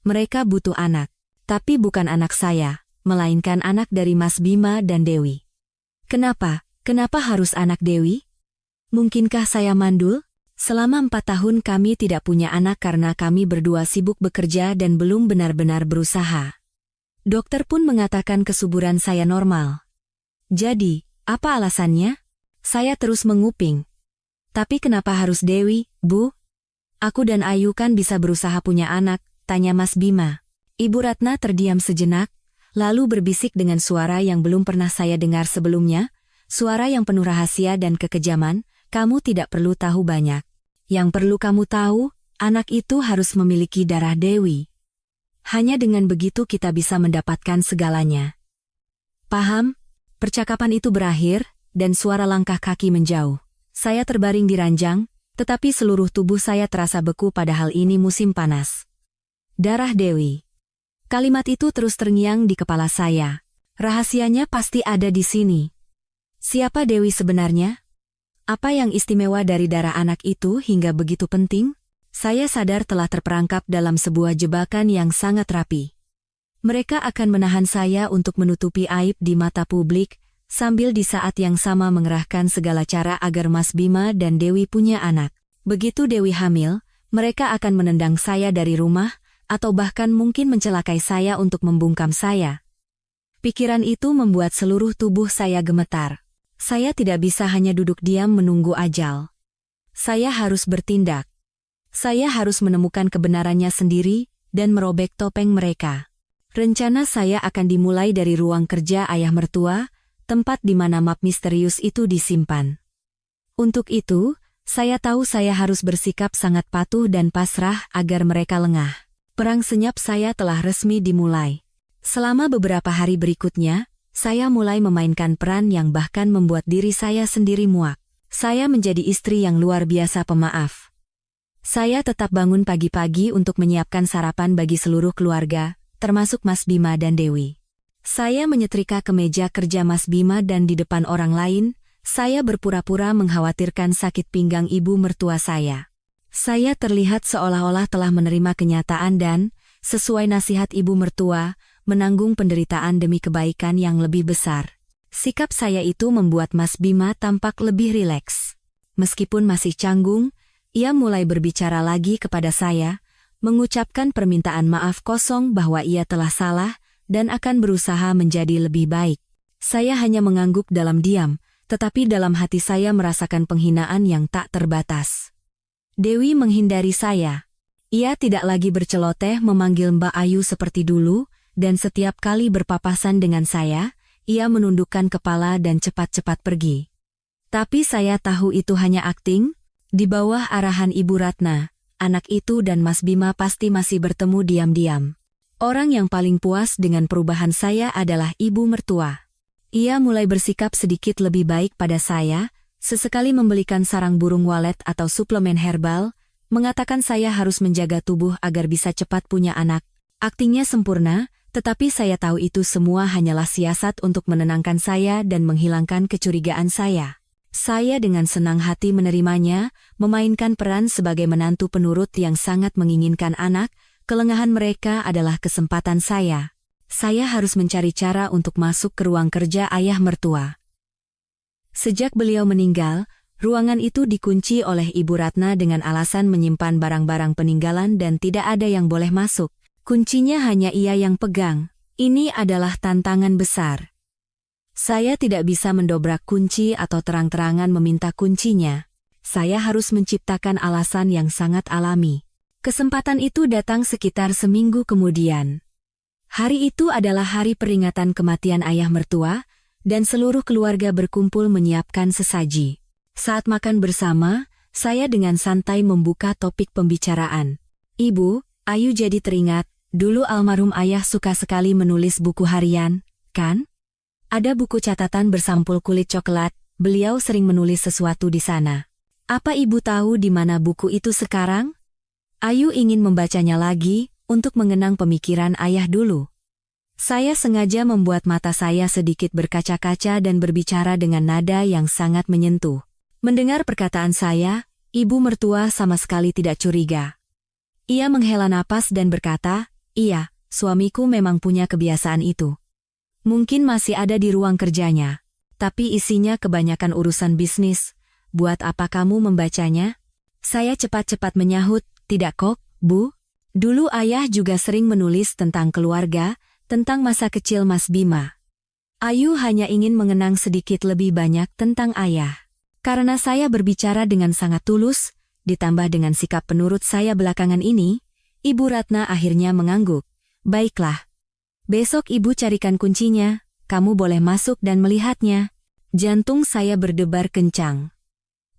Mereka butuh anak, tapi bukan anak saya, melainkan anak dari Mas Bima dan Dewi. Kenapa harus anak Dewi? Mungkinkah saya mandul? Selama 4 tahun kami tidak punya anak karena kami berdua sibuk bekerja dan belum benar-benar berusaha. Dokter pun mengatakan kesuburan saya normal. Jadi, apa alasannya? Saya terus menguping. Tapi kenapa harus Dewi, Bu? Aku dan Ayu kan bisa berusaha punya anak, tanya Mas Bima. Ibu Ratna terdiam sejenak, lalu berbisik dengan suara yang belum pernah saya dengar sebelumnya, suara yang penuh rahasia dan kekejaman, "Kamu tidak perlu tahu banyak. Yang perlu kamu tahu, anak itu harus memiliki darah Dewi. Hanya dengan begitu kita bisa mendapatkan segalanya." Paham? Percakapan itu berakhir, dan suara langkah kaki menjauh. Saya terbaring di ranjang, tetapi seluruh tubuh saya terasa beku padahal ini musim panas. Darah Dewi. Kalimat itu terus terngiang di kepala saya. Rahasianya pasti ada di sini. Siapa Dewi sebenarnya? Apa yang istimewa dari darah anak itu hingga begitu penting? Saya sadar telah terperangkap dalam sebuah jebakan yang sangat rapi. Mereka akan menahan saya untuk menutupi aib di mata publik, sambil di saat yang sama mengerahkan segala cara agar Mas Bima dan Dewi punya anak. Begitu Dewi hamil, mereka akan menendang saya dari rumah, atau bahkan mungkin mencelakai saya untuk membungkam saya. Pikiran itu membuat seluruh tubuh saya gemetar. Saya tidak bisa hanya duduk diam menunggu ajal. Saya harus bertindak. Saya harus menemukan kebenarannya sendiri dan merobek topeng mereka. Rencana saya akan dimulai dari ruang kerja ayah mertua, tempat di mana map misterius itu disimpan. Untuk itu, saya tahu saya harus bersikap sangat patuh dan pasrah agar mereka lengah. Perang senyap saya telah resmi dimulai. Selama beberapa hari berikutnya, saya mulai memainkan peran yang bahkan membuat diri saya sendiri muak. Saya menjadi istri yang luar biasa pemaaf. Saya tetap bangun pagi-pagi untuk menyiapkan sarapan bagi seluruh keluarga, termasuk Mas Bima dan Dewi. Saya menyetrika kemeja kerja Mas Bima dan di depan orang lain, saya berpura-pura mengkhawatirkan sakit pinggang ibu mertua saya. Saya terlihat seolah-olah telah menerima kenyataan dan, sesuai nasihat ibu mertua, menanggung penderitaan demi kebaikan yang lebih besar. Sikap saya itu membuat Mas Bima tampak lebih rileks. Meskipun masih canggung, ia mulai berbicara lagi kepada saya, mengucapkan permintaan maaf kosong bahwa ia telah salah dan akan berusaha menjadi lebih baik. Saya hanya mengangguk dalam diam, tetapi dalam hati saya merasakan penghinaan yang tak terbatas. Dewi menghindari saya. Ia tidak lagi berceloteh memanggil Mbak Ayu seperti dulu, dan setiap kali berpapasan dengan saya, ia menundukkan kepala dan cepat-cepat pergi. Tapi saya tahu itu hanya akting. Di bawah arahan Ibu Ratna, anak itu dan Mas Bima pasti masih bertemu diam-diam. Orang yang paling puas dengan perubahan saya adalah ibu mertua. Ia mulai bersikap sedikit lebih baik pada saya, sesekali membelikan sarang burung walet atau suplemen herbal, mengatakan saya harus menjaga tubuh agar bisa cepat punya anak. Aktingnya sempurna, Tetapi saya tahu itu semua hanyalah siasat untuk menenangkan saya dan menghilangkan kecurigaan saya. Saya dengan senang hati menerimanya, memainkan peran sebagai menantu penurut yang sangat menginginkan anak. Kelengahan mereka adalah kesempatan saya. Saya harus mencari cara untuk masuk ke ruang kerja ayah mertua. Sejak beliau meninggal, ruangan itu dikunci oleh Ibu Ratna dengan alasan menyimpan barang-barang peninggalan dan tidak ada yang boleh masuk. Kuncinya hanya ia yang pegang. Ini adalah tantangan besar. Saya tidak bisa mendobrak kunci atau terang-terangan meminta kuncinya. Saya harus menciptakan alasan yang sangat alami. Kesempatan itu datang sekitar seminggu kemudian. Hari itu adalah hari peringatan kematian ayah mertua, dan seluruh keluarga berkumpul menyiapkan sesaji. Saat makan bersama, saya dengan santai membuka topik pembicaraan. "Ibu, Ayu jadi teringat, dulu almarhum ayah suka sekali menulis buku harian, kan? Ada buku catatan bersampul kulit coklat, beliau sering menulis sesuatu di sana. Apa ibu tahu di mana buku itu sekarang?" Ayu ingin membacanya lagi, untuk mengenang pemikiran ayah dulu. Saya sengaja membuat mata saya sedikit berkaca-kaca dan berbicara dengan nada yang sangat menyentuh. Mendengar perkataan saya, ibu mertua sama sekali tidak curiga. Ia menghela napas dan berkata, "Iya, suamiku memang punya kebiasaan itu. Mungkin masih ada di ruang kerjanya, tapi isinya kebanyakan urusan bisnis. Buat apa kamu membacanya?" Saya cepat-cepat menyahut, "Tidak kok, Bu. Dulu ayah juga sering menulis tentang keluarga, tentang masa kecil Mas Bima." Ayu hanya ingin mengenang sedikit lebih banyak tentang ayah. Karena saya berbicara dengan sangat tulus, ditambah dengan sikap penurut saya belakangan ini, Ibu Ratna akhirnya mengangguk. "Baiklah. Besok ibu carikan kuncinya, kamu boleh masuk dan melihatnya." Jantung saya berdebar kencang.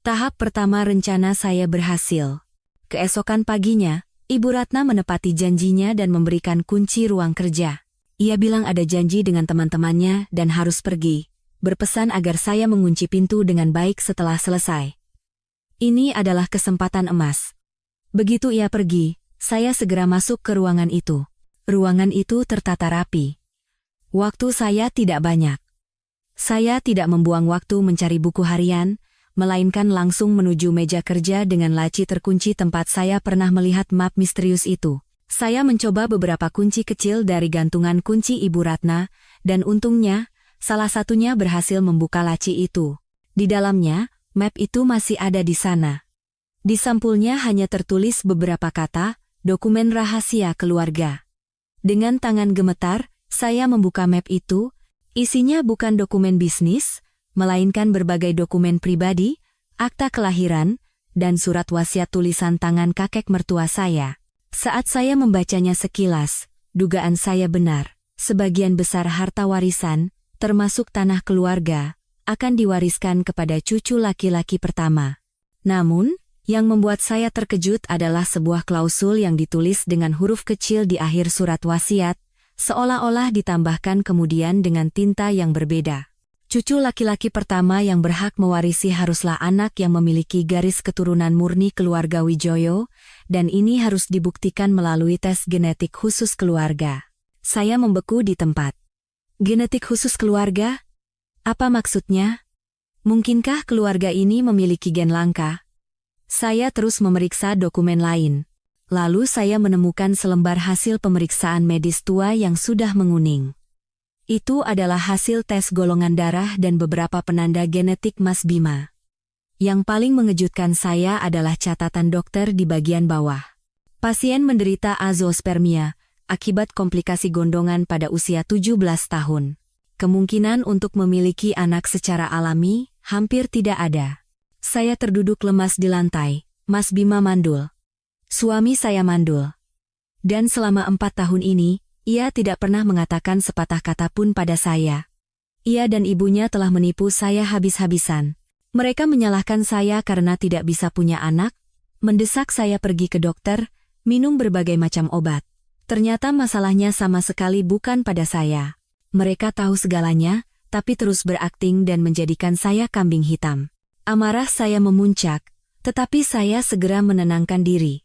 Tahap pertama rencana saya berhasil. Keesokan paginya, Ibu Ratna menepati janjinya dan memberikan kunci ruang kerja. Ia bilang ada janji dengan teman-temannya dan harus pergi, berpesan agar saya mengunci pintu dengan baik setelah selesai. Ini adalah kesempatan emas. Begitu ia pergi, saya segera masuk ke ruangan itu. Ruangan itu tertata rapi. Waktu saya tidak banyak. Saya tidak membuang waktu mencari buku harian, melainkan langsung menuju meja kerja dengan laci terkunci tempat saya pernah melihat map misterius itu. Saya mencoba beberapa kunci kecil dari gantungan kunci Ibu Ratna, dan untungnya, salah satunya berhasil membuka laci itu. Di dalamnya, map itu masih ada di sana. Di sampulnya hanya tertulis beberapa kata, "Dokumen rahasia keluarga." Dengan tangan gemetar, saya membuka map itu. Isinya bukan dokumen bisnis, melainkan berbagai dokumen pribadi, akta kelahiran, dan surat wasiat tulisan tangan kakek mertua saya. Saat saya membacanya sekilas, dugaan saya benar. Sebagian besar harta warisan, termasuk tanah keluarga, akan diwariskan kepada cucu laki-laki pertama. Namun, yang membuat saya terkejut adalah sebuah klausul yang ditulis dengan huruf kecil di akhir surat wasiat, seolah-olah ditambahkan kemudian dengan tinta yang berbeda. Cucu laki-laki pertama yang berhak mewarisi haruslah anak yang memiliki garis keturunan murni keluarga Wijoyo, dan ini harus dibuktikan melalui tes genetik khusus keluarga. Saya membeku di tempat. Genetik khusus keluarga? Apa maksudnya? Mungkinkah keluarga ini memiliki gen langka? Saya terus memeriksa dokumen lain. Lalu saya menemukan selembar hasil pemeriksaan medis tua yang sudah menguning. Itu adalah hasil tes golongan darah dan beberapa penanda genetik Mas Bima. Yang paling mengejutkan saya adalah catatan dokter di bagian bawah. Pasien menderita azoospermia akibat komplikasi gondongan pada usia 17 tahun. Kemungkinan untuk memiliki anak secara alami hampir tidak ada. Saya terduduk lemas di lantai. Mas Bima mandul. Suami saya mandul. Dan selama 4 tahun ini, ia tidak pernah mengatakan sepatah kata pun pada saya. Ia dan ibunya telah menipu saya habis-habisan. Mereka menyalahkan saya karena tidak bisa punya anak, mendesak saya pergi ke dokter, minum berbagai macam obat. Ternyata masalahnya sama sekali bukan pada saya. Mereka tahu segalanya, tapi terus berakting dan menjadikan saya kambing hitam. Amarah saya memuncak, tetapi saya segera menenangkan diri.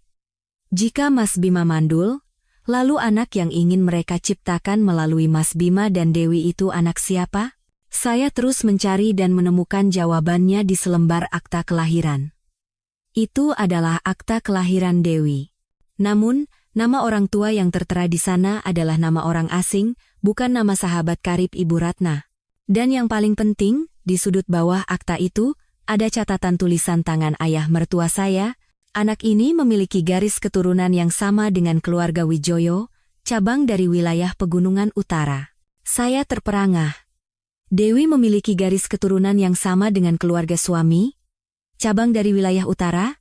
Jika Mas Bima mandul, Lalu anak yang ingin mereka ciptakan melalui Mas Bima dan Dewi itu anak siapa? Saya terus mencari dan menemukan jawabannya di selembar akta kelahiran. Itu adalah akta kelahiran Dewi. Namun, nama orang tua yang tertera di sana adalah nama orang asing, bukan nama sahabat karib Ibu Ratna. Dan yang paling penting, di sudut bawah akta itu, ada catatan tulisan tangan ayah mertua saya. Anak ini memiliki garis keturunan yang sama dengan keluarga Wijoyo, cabang dari wilayah Pegunungan Utara. Saya terperangah. Dewi memiliki garis keturunan yang sama dengan keluarga suami, cabang dari wilayah utara?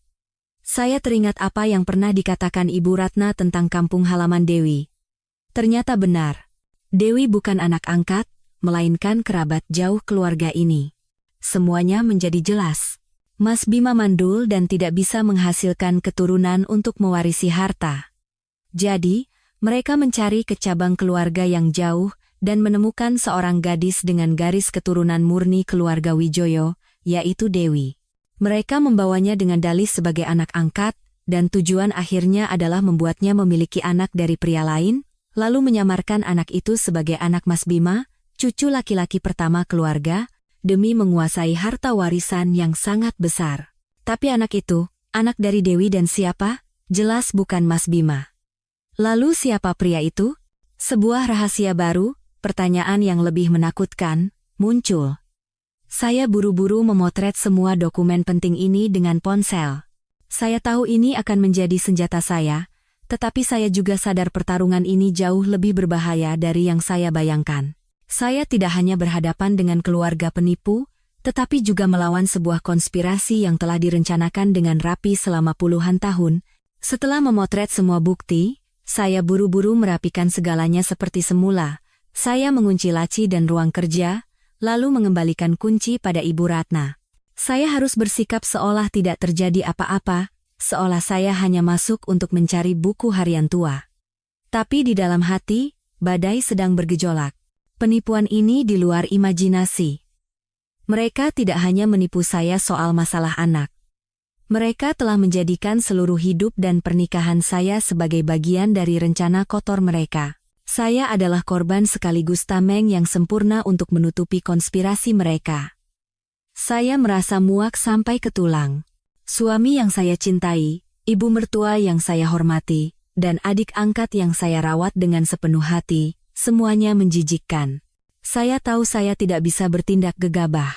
Saya teringat apa yang pernah dikatakan Ibu Ratna tentang kampung halaman Dewi. Ternyata benar. Dewi bukan anak angkat, melainkan kerabat jauh keluarga ini. Semuanya menjadi jelas. Mas Bima mandul dan tidak bisa menghasilkan keturunan untuk mewarisi harta. Jadi, mereka mencari ke cabang keluarga yang jauh dan menemukan seorang gadis dengan garis keturunan murni keluarga Wijoyo, yaitu Dewi. Mereka membawanya dengan dalih sebagai anak angkat, dan tujuan akhirnya adalah membuatnya memiliki anak dari pria lain, lalu menyamarkan anak itu sebagai anak Mas Bima, cucu laki-laki pertama keluarga, demi menguasai harta warisan yang sangat besar. Tapi anak itu, anak dari Dewi dan siapa? Jelas bukan Mas Bima. Lalu siapa pria itu? Sebuah rahasia baru, pertanyaan yang lebih menakutkan, muncul. Saya buru-buru memotret semua dokumen penting ini dengan ponsel. Saya tahu ini akan menjadi senjata saya, tetapi saya juga sadar pertarungan ini jauh lebih berbahaya dari yang saya bayangkan. Saya tidak hanya berhadapan dengan keluarga penipu, tetapi juga melawan sebuah konspirasi yang telah direncanakan dengan rapi selama puluhan tahun. Setelah memotret semua bukti, saya buru-buru merapikan segalanya seperti semula. Saya mengunci laci dan ruang kerja, lalu mengembalikan kunci pada Ibu Ratna. Saya harus bersikap seolah tidak terjadi apa-apa, seolah saya hanya masuk untuk mencari buku harian tua. Tapi di dalam hati, badai sedang bergejolak. Penipuan ini di luar imajinasi. Mereka tidak hanya menipu saya soal masalah anak. Mereka telah menjadikan seluruh hidup dan pernikahan saya sebagai bagian dari rencana kotor mereka. Saya adalah korban sekaligus tameng yang sempurna untuk menutupi konspirasi mereka. Saya merasa muak sampai ke tulang. Suami yang saya cintai, ibu mertua yang saya hormati, dan adik angkat yang saya rawat dengan sepenuh hati, semuanya menjijikkan. Saya tahu saya tidak bisa bertindak gegabah.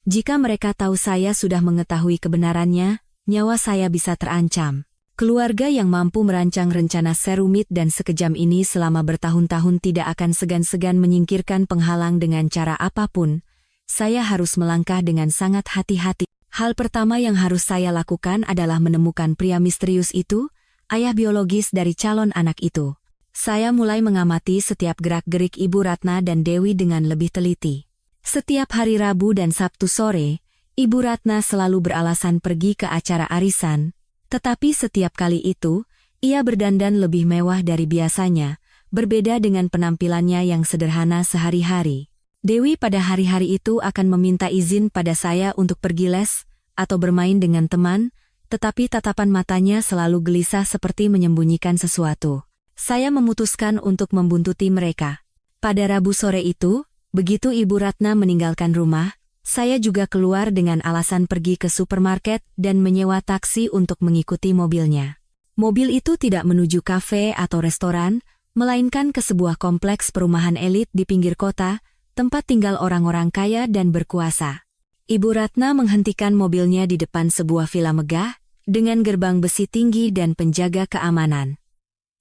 Jika mereka tahu saya sudah mengetahui kebenarannya, nyawa saya bisa terancam. Keluarga yang mampu merancang rencana serumit dan sekejam ini selama bertahun-tahun tidak akan segan-segan menyingkirkan penghalang dengan cara apapun. Saya harus melangkah dengan sangat hati-hati. Hal pertama yang harus saya lakukan adalah menemukan pria misterius itu, ayah biologis dari calon anak itu. Saya mulai mengamati setiap gerak-gerik Ibu Ratna dan Dewi dengan lebih teliti. Setiap hari Rabu dan Sabtu sore, Ibu Ratna selalu beralasan pergi ke acara arisan, tetapi setiap kali itu, ia berdandan lebih mewah dari biasanya, berbeda dengan penampilannya yang sederhana sehari-hari. Dewi pada hari-hari itu akan meminta izin pada saya untuk pergi les, atau bermain dengan teman, tetapi tatapan matanya selalu gelisah seperti menyembunyikan sesuatu. Saya memutuskan untuk membuntuti mereka. Pada Rabu sore itu, begitu Ibu Ratna meninggalkan rumah, saya juga keluar dengan alasan pergi ke supermarket dan menyewa taksi untuk mengikuti mobilnya. Mobil itu tidak menuju kafe atau restoran, melainkan ke sebuah kompleks perumahan elit di pinggir kota, tempat tinggal orang-orang kaya dan berkuasa. Ibu Ratna menghentikan mobilnya di depan sebuah villa megah, dengan gerbang besi tinggi dan penjaga keamanan.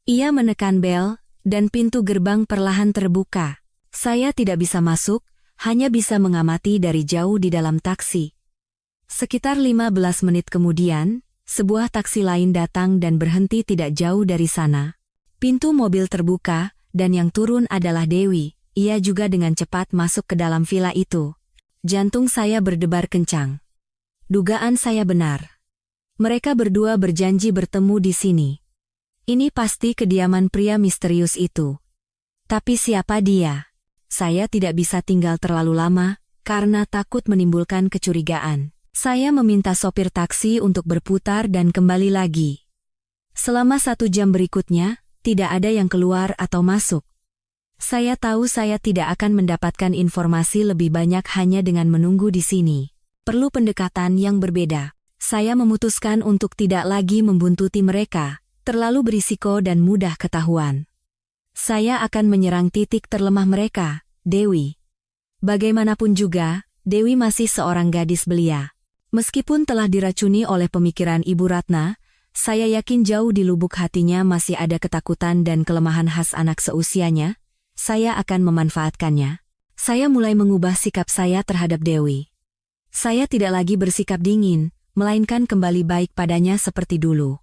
Ia menekan bel, dan pintu gerbang perlahan terbuka. Saya tidak bisa masuk, hanya bisa mengamati dari jauh di dalam taksi. Sekitar 15 menit kemudian, sebuah taksi lain datang dan berhenti tidak jauh dari sana. Pintu mobil terbuka, dan yang turun adalah Dewi. Ia juga dengan cepat masuk ke dalam villa itu. Jantung saya berdebar kencang. Dugaan saya benar. Mereka berdua berjanji bertemu di sini. Ini pasti kediaman pria misterius itu. Tapi siapa dia? Saya tidak bisa tinggal terlalu lama, karena takut menimbulkan kecurigaan. Saya meminta sopir taksi untuk berputar dan kembali lagi. Selama 1 jam berikutnya, tidak ada yang keluar atau masuk. Saya tahu saya tidak akan mendapatkan informasi lebih banyak hanya dengan menunggu di sini. Perlu pendekatan yang berbeda. Saya memutuskan untuk tidak lagi membuntuti mereka, terlalu berisiko dan mudah ketahuan. Saya akan menyerang titik terlemah mereka, Dewi. Bagaimanapun juga, Dewi masih seorang gadis belia. Meskipun telah diracuni oleh pemikiran Ibu Ratna, saya yakin jauh di lubuk hatinya masih ada ketakutan dan kelemahan khas anak seusianya. Saya akan memanfaatkannya. Saya mulai mengubah sikap saya terhadap Dewi. Saya tidak lagi bersikap dingin, melainkan kembali baik padanya seperti dulu.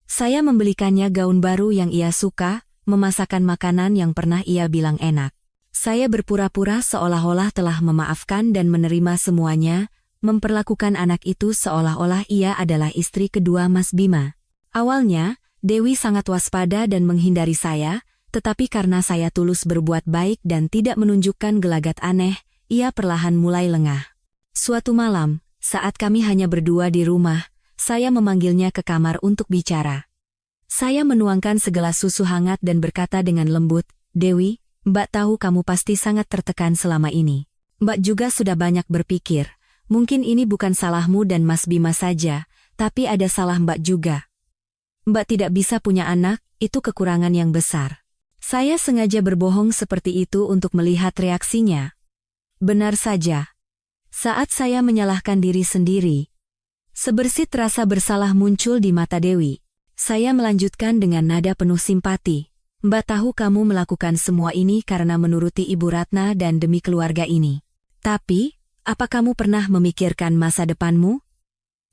Saya membelikannya gaun baru yang ia suka, memasakkan makanan yang pernah ia bilang enak. Saya berpura-pura seolah-olah telah memaafkan dan menerima semuanya, memperlakukan anak itu seolah-olah ia adalah istri kedua Mas Bima. Awalnya, Dewi sangat waspada dan menghindari saya, tetapi karena saya tulus berbuat baik dan tidak menunjukkan gelagat aneh, ia perlahan mulai lengah. Suatu malam, saat kami hanya berdua di rumah, saya memanggilnya ke kamar untuk bicara. Saya menuangkan segelas susu hangat dan berkata dengan lembut, "Dewi, Mbak tahu kamu pasti sangat tertekan selama ini. Mbak juga sudah banyak berpikir, mungkin ini bukan salahmu dan Mas Bima saja, tapi ada salah Mbak juga. Mbak tidak bisa punya anak, itu kekurangan yang besar." Saya sengaja berbohong seperti itu untuk melihat reaksinya. Benar saja. Saat saya menyalahkan diri sendiri, sebersit rasa bersalah muncul di mata Dewi. Saya melanjutkan dengan nada penuh simpati. "Mbak tahu kamu melakukan semua ini karena menuruti Ibu Ratna dan demi keluarga ini. Tapi, apa kamu pernah memikirkan masa depanmu?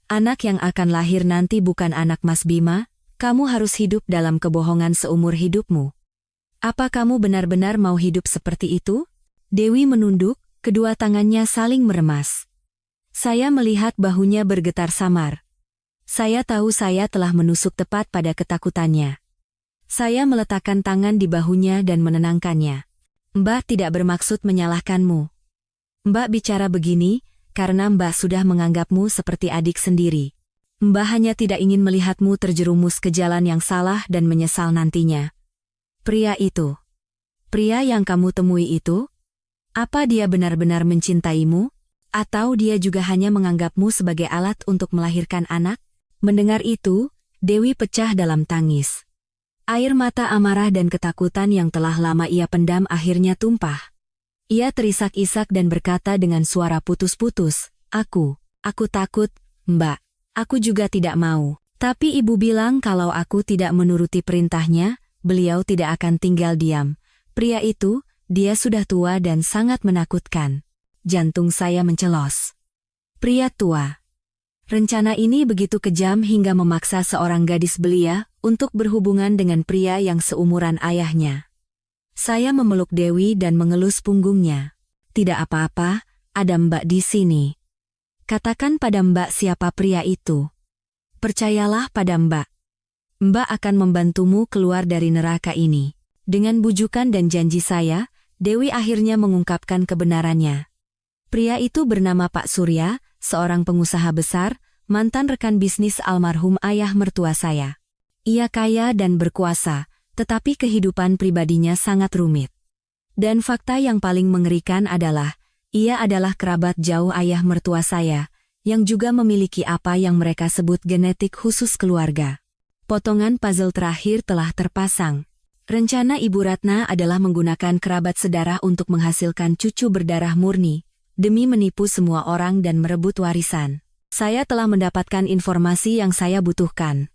Anak yang akan lahir nanti bukan anak Mas Bima, kamu harus hidup dalam kebohongan seumur hidupmu. Apa kamu benar-benar mau hidup seperti itu?" Dewi menunduk, kedua tangannya saling meremas. Saya melihat bahunya bergetar samar. Saya tahu saya telah menusuk tepat pada ketakutannya. Saya meletakkan tangan di bahunya dan menenangkannya. "Mbak tidak bermaksud menyalahkanmu. Mbak bicara begini, karena Mbak sudah menganggapmu seperti adik sendiri. Mbak hanya tidak ingin melihatmu terjerumus ke jalan yang salah dan menyesal nantinya." "Pria itu. Pria yang kamu temui itu? Apa dia benar-benar mencintaimu? Atau dia juga hanya menganggapmu sebagai alat untuk melahirkan anak?" Mendengar itu, Dewi pecah dalam tangis. Air mata amarah dan ketakutan yang telah lama ia pendam akhirnya tumpah. Ia terisak-isak dan berkata dengan suara putus-putus, Aku takut, Mbak. Aku juga tidak mau. Tapi ibu bilang kalau aku tidak menuruti perintahnya, beliau tidak akan tinggal diam. Pria itu, dia sudah tua dan sangat menakutkan." Jantung saya mencelos. Pria tua. Rencana ini begitu kejam hingga memaksa seorang gadis belia untuk berhubungan dengan pria yang seumuran ayahnya. Saya memeluk Dewi dan mengelus punggungnya. "Tidak apa-apa, ada Mbak di sini. Katakan pada Mbak siapa pria itu. Percayalah pada Mbak. Mbak akan membantumu keluar dari neraka ini." Dengan bujukan dan janji saya, Dewi akhirnya mengungkapkan kebenarannya. Pria itu bernama Pak Surya, seorang pengusaha besar, mantan rekan bisnis almarhum ayah mertua saya. Ia kaya dan berkuasa, tetapi kehidupan pribadinya sangat rumit. Dan fakta yang paling mengerikan adalah, ia adalah kerabat jauh ayah mertua saya, yang juga memiliki apa yang mereka sebut genetik khusus keluarga. Potongan puzzle terakhir telah terpasang. Rencana Ibu Ratna adalah menggunakan kerabat sedarah untuk menghasilkan cucu berdarah murni, demi menipu semua orang dan merebut warisan. Saya telah mendapatkan informasi yang saya butuhkan.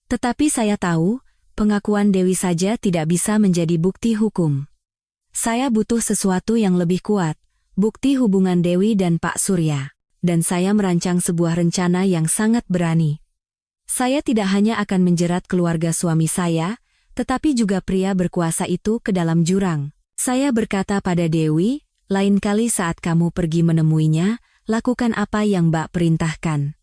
Tetapi saya tahu, pengakuan Dewi saja tidak bisa menjadi bukti hukum. Saya butuh sesuatu yang lebih kuat, bukti hubungan Dewi dan Pak Surya. Dan saya merancang sebuah rencana yang sangat berani. Saya tidak hanya akan menjerat keluarga suami saya, tetapi juga pria berkuasa itu ke dalam jurang. Saya berkata pada Dewi, lain kali saat kamu pergi menemuinya, lakukan apa yang Mbak perintahkan.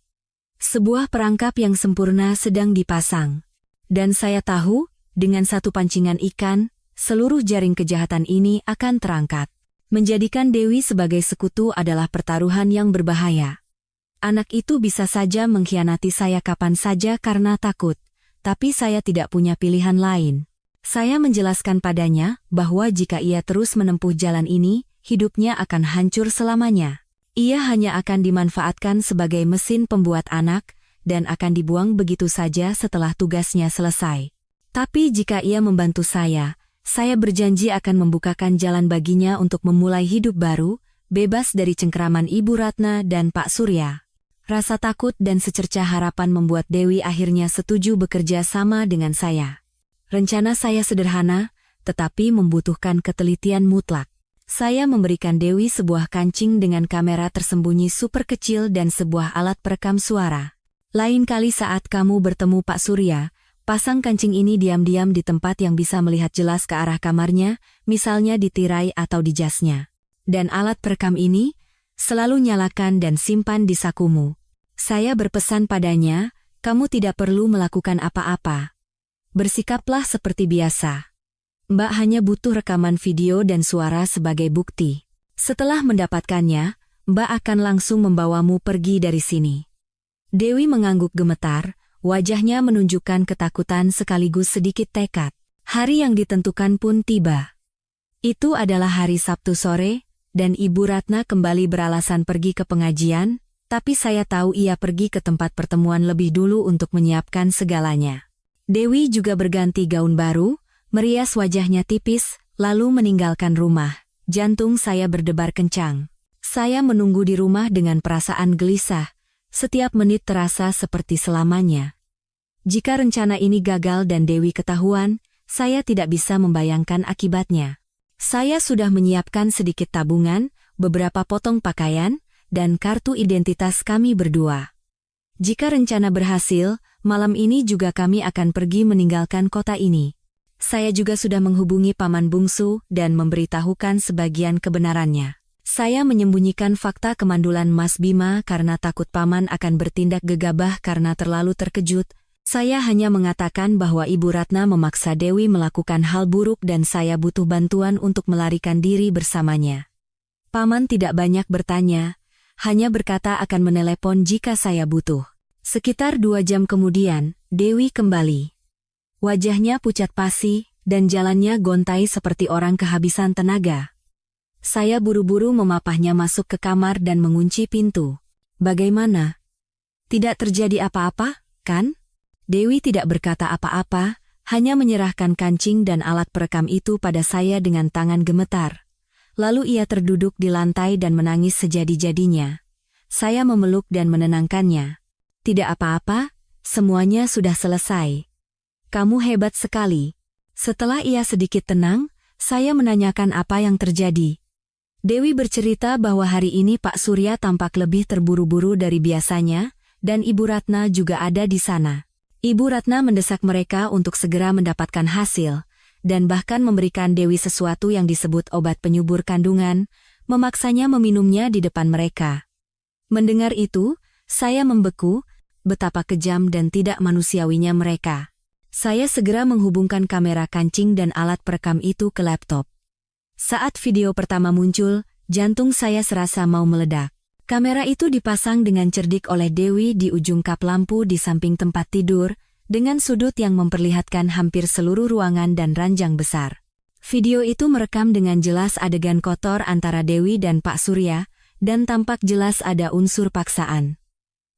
Sebuah perangkap yang sempurna sedang dipasang. Dan saya tahu, dengan satu pancingan ikan, seluruh jaring kejahatan ini akan terangkat. Menjadikan Dewi sebagai sekutu adalah pertaruhan yang berbahaya. Anak itu bisa saja mengkhianati saya kapan saja karena takut. Tapi saya tidak punya pilihan lain. Saya menjelaskan padanya bahwa jika ia terus menempuh jalan ini, hidupnya akan hancur selamanya. Ia hanya akan dimanfaatkan sebagai mesin pembuat anak dan akan dibuang begitu saja setelah tugasnya selesai. Tapi jika ia membantu saya berjanji akan membukakan jalan baginya untuk memulai hidup baru, bebas dari cengkeraman Ibu Ratna dan Pak Surya. Rasa takut dan secercah harapan membuat Dewi akhirnya setuju bekerja sama dengan saya. Rencana saya sederhana, tetapi membutuhkan ketelitian mutlak. Saya memberikan Dewi sebuah kancing dengan kamera tersembunyi super kecil dan sebuah alat perekam suara. Lain kali saat kamu bertemu Pak Surya, pasang kancing ini diam-diam di tempat yang bisa melihat jelas ke arah kamarnya, misalnya di tirai atau di jasnya. Dan alat perekam ini, selalu nyalakan dan simpan di sakumu. Saya berpesan padanya, kamu tidak perlu melakukan apa-apa. Bersikaplah seperti biasa. Mbak hanya butuh rekaman video dan suara sebagai bukti. Setelah mendapatkannya, Mbak akan langsung membawamu pergi dari sini. Dewi mengangguk gemetar, wajahnya menunjukkan ketakutan sekaligus sedikit tekad. Hari yang ditentukan pun tiba. Itu adalah hari Sabtu sore, dan Ibu Ratna kembali beralasan pergi ke pengajian, tapi saya tahu ia pergi ke tempat pertemuan lebih dulu untuk menyiapkan segalanya. Dewi juga berganti gaun baru, merias wajahnya tipis, lalu meninggalkan rumah. Jantung saya berdebar kencang. Saya menunggu di rumah dengan perasaan gelisah. Setiap menit terasa seperti selamanya. Jika rencana ini gagal dan Dewi ketahuan, saya tidak bisa membayangkan akibatnya. Saya sudah menyiapkan sedikit tabungan, beberapa potong pakaian, dan kartu identitas kami berdua. Jika rencana berhasil, malam ini juga kami akan pergi meninggalkan kota ini. Saya juga sudah menghubungi paman bungsu dan memberitahukan sebagian kebenarannya. Saya menyembunyikan fakta kemandulan Mas Bima karena takut paman akan bertindak gegabah karena terlalu terkejut. Saya hanya mengatakan bahwa Ibu Ratna memaksa Dewi melakukan hal buruk dan saya butuh bantuan untuk melarikan diri bersamanya. Paman tidak banyak bertanya, hanya berkata akan menelepon jika saya butuh. Sekitar 2 jam kemudian, Dewi kembali. Wajahnya pucat pasi, dan jalannya gontai seperti orang kehabisan tenaga. Saya buru-buru memapahnya masuk ke kamar dan mengunci pintu. Bagaimana? Tidak terjadi apa-apa, kan? Dewi tidak berkata apa-apa, hanya menyerahkan kancing dan alat perekam itu pada saya dengan tangan gemetar. Lalu ia terduduk di lantai dan menangis sejadi-jadinya. Saya memeluk dan menenangkannya. Tidak apa-apa, semuanya sudah selesai. Kamu hebat sekali. Setelah ia sedikit tenang, saya menanyakan apa yang terjadi. Dewi bercerita bahwa hari ini Pak Surya tampak lebih terburu-buru dari biasanya, dan Ibu Ratna juga ada di sana. Ibu Ratna mendesak mereka untuk segera mendapatkan hasil, dan bahkan memberikan Dewi sesuatu yang disebut obat penyubur kandungan, memaksanya meminumnya di depan mereka. Mendengar itu, saya membeku, betapa kejam dan tidak manusiawinya mereka. Saya segera menghubungkan kamera kancing dan alat perekam itu ke laptop. Saat video pertama muncul, jantung saya serasa mau meledak. Kamera itu dipasang dengan cerdik oleh Dewi di ujung kap lampu di samping tempat tidur, dengan sudut yang memperlihatkan hampir seluruh ruangan dan ranjang besar. Video itu merekam dengan jelas adegan kotor antara Dewi dan Pak Surya, dan tampak jelas ada unsur paksaan.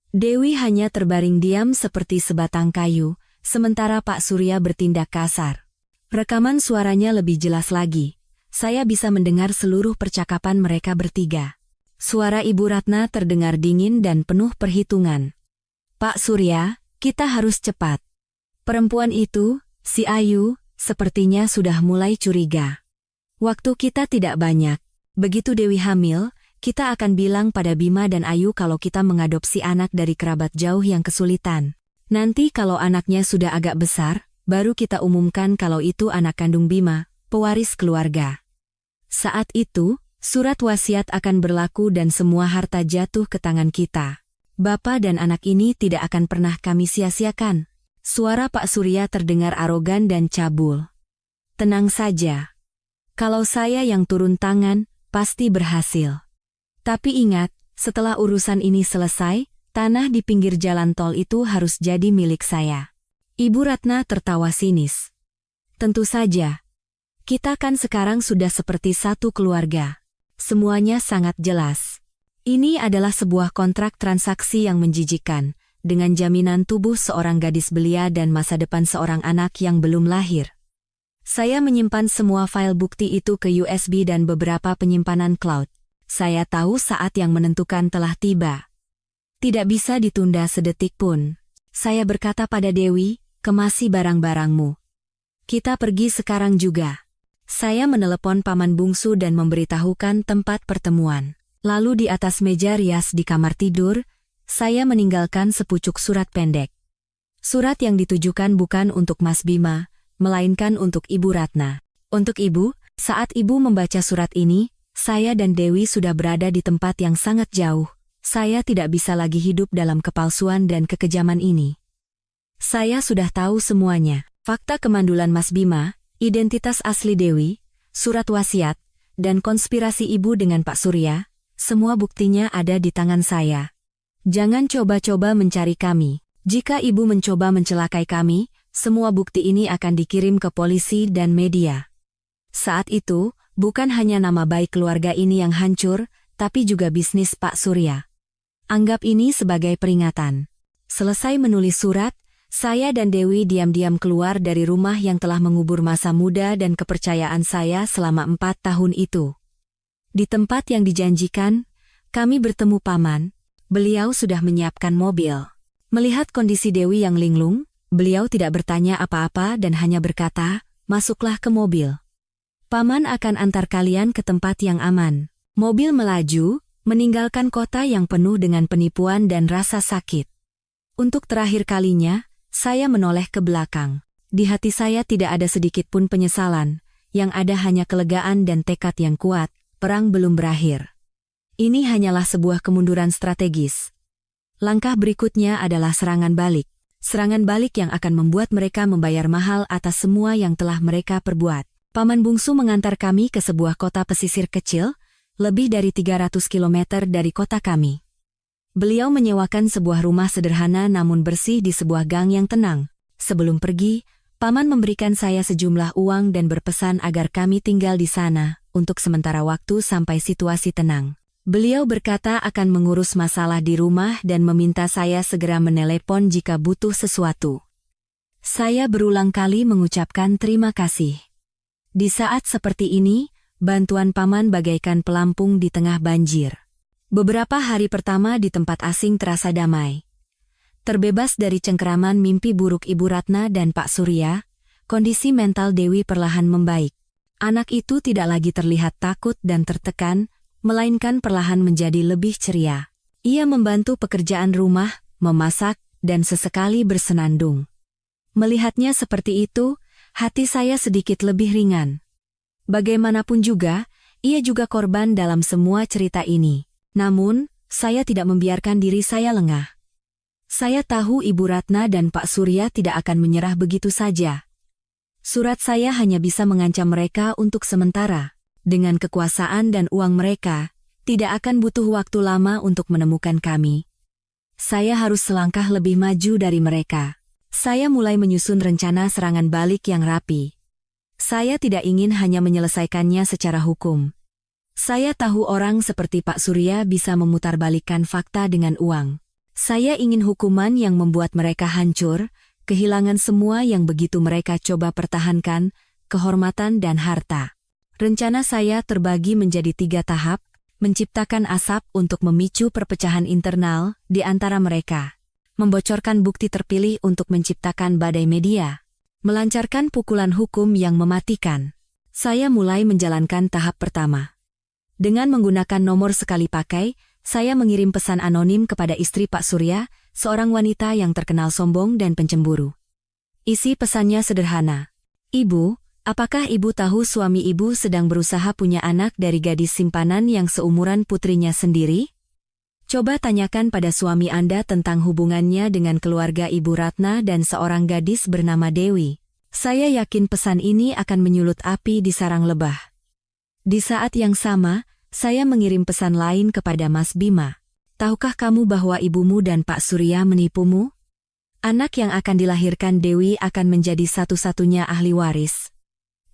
Dewi hanya terbaring diam seperti sebatang kayu, sementara Pak Surya bertindak kasar. Rekaman suaranya lebih jelas lagi. Saya bisa mendengar seluruh percakapan mereka bertiga. Suara Ibu Ratna terdengar dingin dan penuh perhitungan. Pak Surya, kita harus cepat. Perempuan itu, si Ayu, sepertinya sudah mulai curiga. Waktu kita tidak banyak. Begitu Dewi hamil, kita akan bilang pada Bima dan Ayu kalau kita mengadopsi anak dari kerabat jauh yang kesulitan. Nanti kalau anaknya sudah agak besar, baru kita umumkan kalau itu anak kandung Bima, pewaris keluarga. Saat itu, surat wasiat akan berlaku dan semua harta jatuh ke tangan kita. Bapak dan anak ini tidak akan pernah kami sia-siakan. Suara Pak Surya terdengar arogan dan cabul. Tenang saja. Kalau saya yang turun tangan, pasti berhasil. Tapi ingat, setelah urusan ini selesai, tanah di pinggir jalan tol itu harus jadi milik saya. Ibu Ratna tertawa sinis. Tentu saja. Kita kan sekarang sudah seperti satu keluarga. Semuanya sangat jelas. Ini adalah sebuah kontrak transaksi yang menjijikan, dengan jaminan tubuh seorang gadis belia dan masa depan seorang anak yang belum lahir. Saya menyimpan semua file bukti itu ke USB dan beberapa penyimpanan cloud. Saya tahu saat yang menentukan telah tiba. Tidak bisa ditunda sedetik pun. Saya berkata pada Dewi, kemasi barang-barangmu. Kita pergi sekarang juga. Saya menelepon paman bungsu dan memberitahukan tempat pertemuan. Lalu di atas meja rias di kamar tidur, saya meninggalkan sepucuk surat pendek. Surat yang ditujukan bukan untuk Mas Bima, melainkan untuk Ibu Ratna. Untuk Ibu, saat Ibu membaca surat ini, saya dan Dewi sudah berada di tempat yang sangat jauh. Saya tidak bisa lagi hidup dalam kepalsuan dan kekejaman ini. Saya sudah tahu semuanya. Fakta kemandulan Mas Bima, identitas asli Dewi, surat wasiat, dan konspirasi Ibu dengan Pak Surya, semua buktinya ada di tangan saya. Jangan coba-coba mencari kami. Jika Ibu mencoba mencelakai kami, semua bukti ini akan dikirim ke polisi dan media. Saat itu, bukan hanya nama baik keluarga ini yang hancur, tapi juga bisnis Pak Surya. Anggap ini sebagai peringatan. Selesai menulis surat, saya dan Dewi diam-diam keluar dari rumah yang telah mengubur masa muda dan kepercayaan saya selama 4 tahun itu. Di tempat yang dijanjikan, kami bertemu paman. Beliau sudah menyiapkan mobil. Melihat kondisi Dewi yang linglung, beliau tidak bertanya apa-apa dan hanya berkata, masuklah ke mobil. Paman akan antar kalian ke tempat yang aman. Mobil melaju, meninggalkan kota yang penuh dengan penipuan dan rasa sakit. Untuk terakhir kalinya, saya menoleh ke belakang. Di hati saya tidak ada sedikit pun penyesalan, yang ada hanya kelegaan dan tekad yang kuat, perang belum berakhir. Ini hanyalah sebuah kemunduran strategis. Langkah berikutnya adalah serangan balik. Serangan balik yang akan membuat mereka membayar mahal atas semua yang telah mereka perbuat. Paman bungsu mengantar kami ke sebuah kota pesisir kecil, lebih dari 300 km dari kota kami. Beliau menyewakan sebuah rumah sederhana namun bersih di sebuah gang yang tenang. Sebelum pergi, paman memberikan saya sejumlah uang dan berpesan agar kami tinggal di sana, untuk sementara waktu sampai situasi tenang. Beliau berkata akan mengurus masalah di rumah dan meminta saya segera menelepon jika butuh sesuatu. Saya berulang kali mengucapkan terima kasih. Di saat seperti ini, bantuan paman bagaikan pelampung di tengah banjir. Beberapa hari pertama di tempat asing terasa damai. Terbebas dari cengkeraman mimpi buruk Ibu Ratna dan Pak Surya, kondisi mental Dewi perlahan membaik. Anak itu tidak lagi terlihat takut dan tertekan, melainkan perlahan menjadi lebih ceria. Ia membantu pekerjaan rumah, memasak, dan sesekali bersenandung. Melihatnya seperti itu, hati saya sedikit lebih ringan. Bagaimanapun juga, ia juga korban dalam semua cerita ini. Namun, saya tidak membiarkan diri saya lengah. Saya tahu Ibu Ratna dan Pak Surya tidak akan menyerah begitu saja. Surat saya hanya bisa mengancam mereka untuk sementara. Dengan kekuasaan dan uang mereka, tidak akan butuh waktu lama untuk menemukan kami. Saya harus selangkah lebih maju dari mereka. Saya mulai menyusun rencana serangan balik yang rapi. Saya tidak ingin hanya menyelesaikannya secara hukum. Saya tahu orang seperti Pak Surya bisa memutarbalikkan fakta dengan uang. Saya ingin hukuman yang membuat mereka hancur, kehilangan semua yang begitu mereka coba pertahankan, kehormatan dan harta. Rencana saya terbagi menjadi 3 tahap, menciptakan asap untuk memicu perpecahan internal di antara mereka, membocorkan bukti terpilih untuk menciptakan badai media, melancarkan pukulan hukum yang mematikan. Saya mulai menjalankan tahap pertama. Dengan menggunakan nomor sekali pakai, saya mengirim pesan anonim kepada istri Pak Surya, seorang wanita yang terkenal sombong dan pencemburu. Isi pesannya sederhana. Ibu, apakah Ibu tahu suami Ibu sedang berusaha punya anak dari gadis simpanan yang seumuran putrinya sendiri? Coba tanyakan pada suami Anda tentang hubungannya dengan keluarga Ibu Ratna dan seorang gadis bernama Dewi. Saya yakin pesan ini akan menyulut api di sarang lebah. Di saat yang sama, saya mengirim pesan lain kepada Mas Bima. Tahukah kamu bahwa ibumu dan Pak Surya menipumu? Anak yang akan dilahirkan Dewi akan menjadi satu-satunya ahli waris.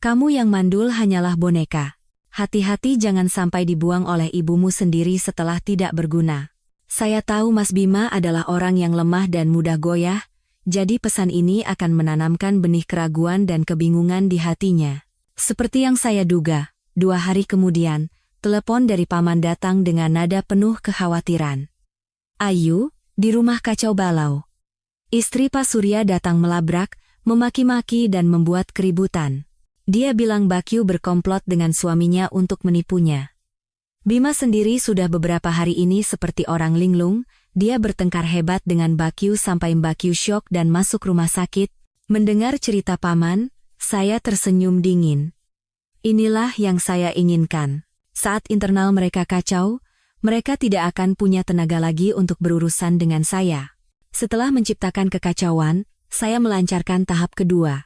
Kamu yang mandul hanyalah boneka. Hati-hati jangan sampai dibuang oleh ibumu sendiri setelah tidak berguna. Saya tahu Mas Bima adalah orang yang lemah dan mudah goyah, jadi pesan ini akan menanamkan benih keraguan dan kebingungan di hatinya. Seperti yang saya duga, 2 hari kemudian, telepon dari paman datang dengan nada penuh kekhawatiran. Ayu, di rumah kacau balau. Istri Pak Surya datang melabrak, memaki-maki dan membuat keributan. Dia bilang Bakyu berkomplot dengan suaminya untuk menipunya. Bima sendiri sudah beberapa hari ini seperti orang linglung, dia bertengkar hebat dengan Bakyu sampai Bakyu syok dan masuk rumah sakit. Mendengar cerita paman, saya tersenyum dingin. Inilah yang saya inginkan. Saat internal mereka kacau, mereka tidak akan punya tenaga lagi untuk berurusan dengan saya. Setelah menciptakan kekacauan, saya melancarkan tahap kedua.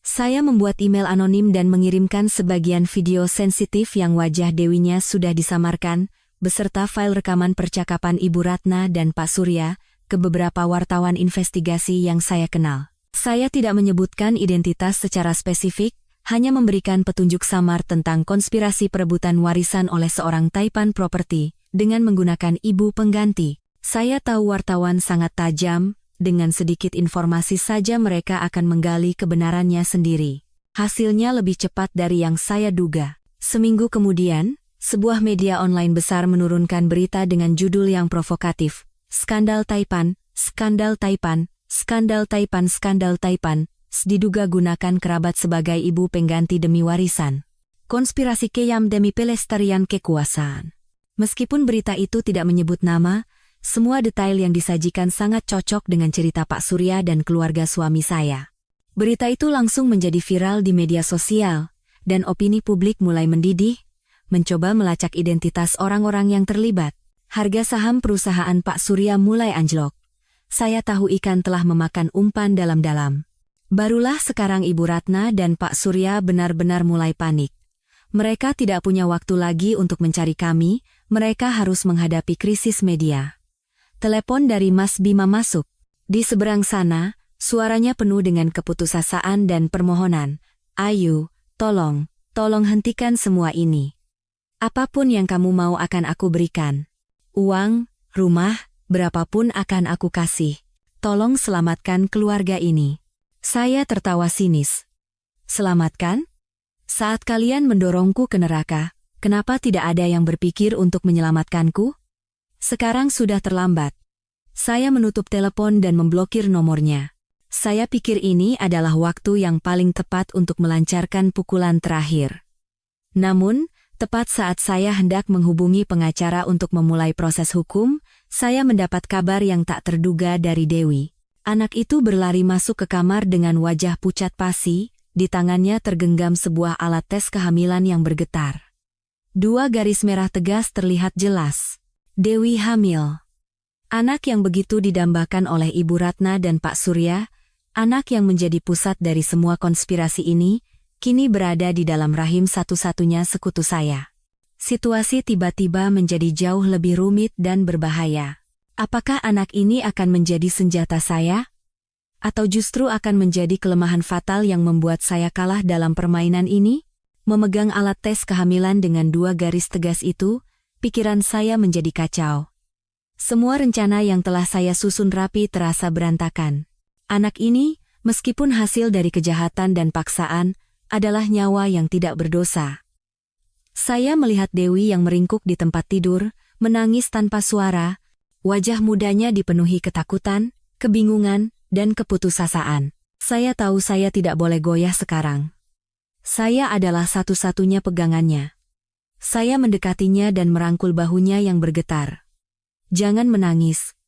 Saya membuat email anonim dan mengirimkan sebagian video sensitif yang wajah Dewinya sudah disamarkan, beserta file rekaman percakapan Ibu Ratna dan Pak Surya, ke beberapa wartawan investigasi yang saya kenal. Saya tidak menyebutkan identitas secara spesifik, hanya memberikan petunjuk samar tentang konspirasi perebutan warisan oleh seorang Taipan Property, dengan menggunakan ibu pengganti. Saya tahu wartawan sangat tajam, dengan sedikit informasi saja mereka akan menggali kebenarannya sendiri. Hasilnya lebih cepat dari yang saya duga. Seminggu kemudian, sebuah media online besar menurunkan berita dengan judul yang provokatif. Skandal Taipan, Skandal Taipan, Skandal Taipan, Skandal Taipan, diduga gunakan kerabat sebagai ibu pengganti demi warisan. Konspirasi Keyam demi pelestarian kekuasaan. Meskipun berita itu tidak menyebut nama, semua detail yang disajikan sangat cocok dengan cerita Pak Surya dan keluarga suami saya. Berita itu langsung menjadi viral di media sosial, dan opini publik mulai mendidih, mencoba melacak identitas orang-orang yang terlibat. Harga saham perusahaan Pak Surya mulai anjlok. Saya tahu ikan telah memakan umpan dalam-dalam. Barulah sekarang Ibu Ratna dan Pak Surya benar-benar mulai panik. Mereka tidak punya waktu lagi untuk mencari kami, mereka harus menghadapi krisis media. Telepon dari Mas Bima masuk. Di seberang sana, suaranya penuh dengan keputusasaan dan permohonan. Ayu, tolong hentikan semua ini. Apapun yang kamu mau akan aku berikan. Uang, rumah, berapapun akan aku kasih. Tolong selamatkan keluarga ini. Saya tertawa sinis. Selamatkan? Saat kalian mendorongku ke neraka, kenapa tidak ada yang berpikir untuk menyelamatkanku? Sekarang sudah terlambat. Saya menutup telepon dan memblokir nomornya. Saya pikir ini adalah waktu yang paling tepat untuk melancarkan pukulan terakhir. Namun, tepat saat saya hendak menghubungi pengacara untuk memulai proses hukum, saya mendapat kabar yang tak terduga dari Dewi. Anak itu berlari masuk ke kamar dengan wajah pucat pasi, di tangannya tergenggam sebuah alat tes kehamilan yang bergetar. 2 garis merah tegas terlihat jelas. Dewi hamil. Anak yang begitu didambakan oleh Ibu Ratna dan Pak Surya, anak yang menjadi pusat dari semua konspirasi ini, kini berada di dalam rahim satu-satunya sekutu saya. Situasi tiba-tiba menjadi jauh lebih rumit dan berbahaya. Apakah anak ini akan menjadi senjata saya? Atau justru akan menjadi kelemahan fatal yang membuat saya kalah dalam permainan ini? Memegang alat tes kehamilan dengan 2 garis tegas itu, pikiran saya menjadi kacau. Semua rencana yang telah saya susun rapi terasa berantakan. Anak ini, meskipun hasil dari kejahatan dan paksaan, adalah nyawa yang tidak berdosa. Saya melihat Dewi yang meringkuk di tempat tidur, menangis tanpa suara, wajah mudanya dipenuhi ketakutan, kebingungan, dan keputusasaan. Saya tahu saya tidak boleh goyah sekarang. Saya adalah satu-satunya pegangannya. Saya mendekatinya dan merangkul bahunya yang bergetar. Jangan menangis.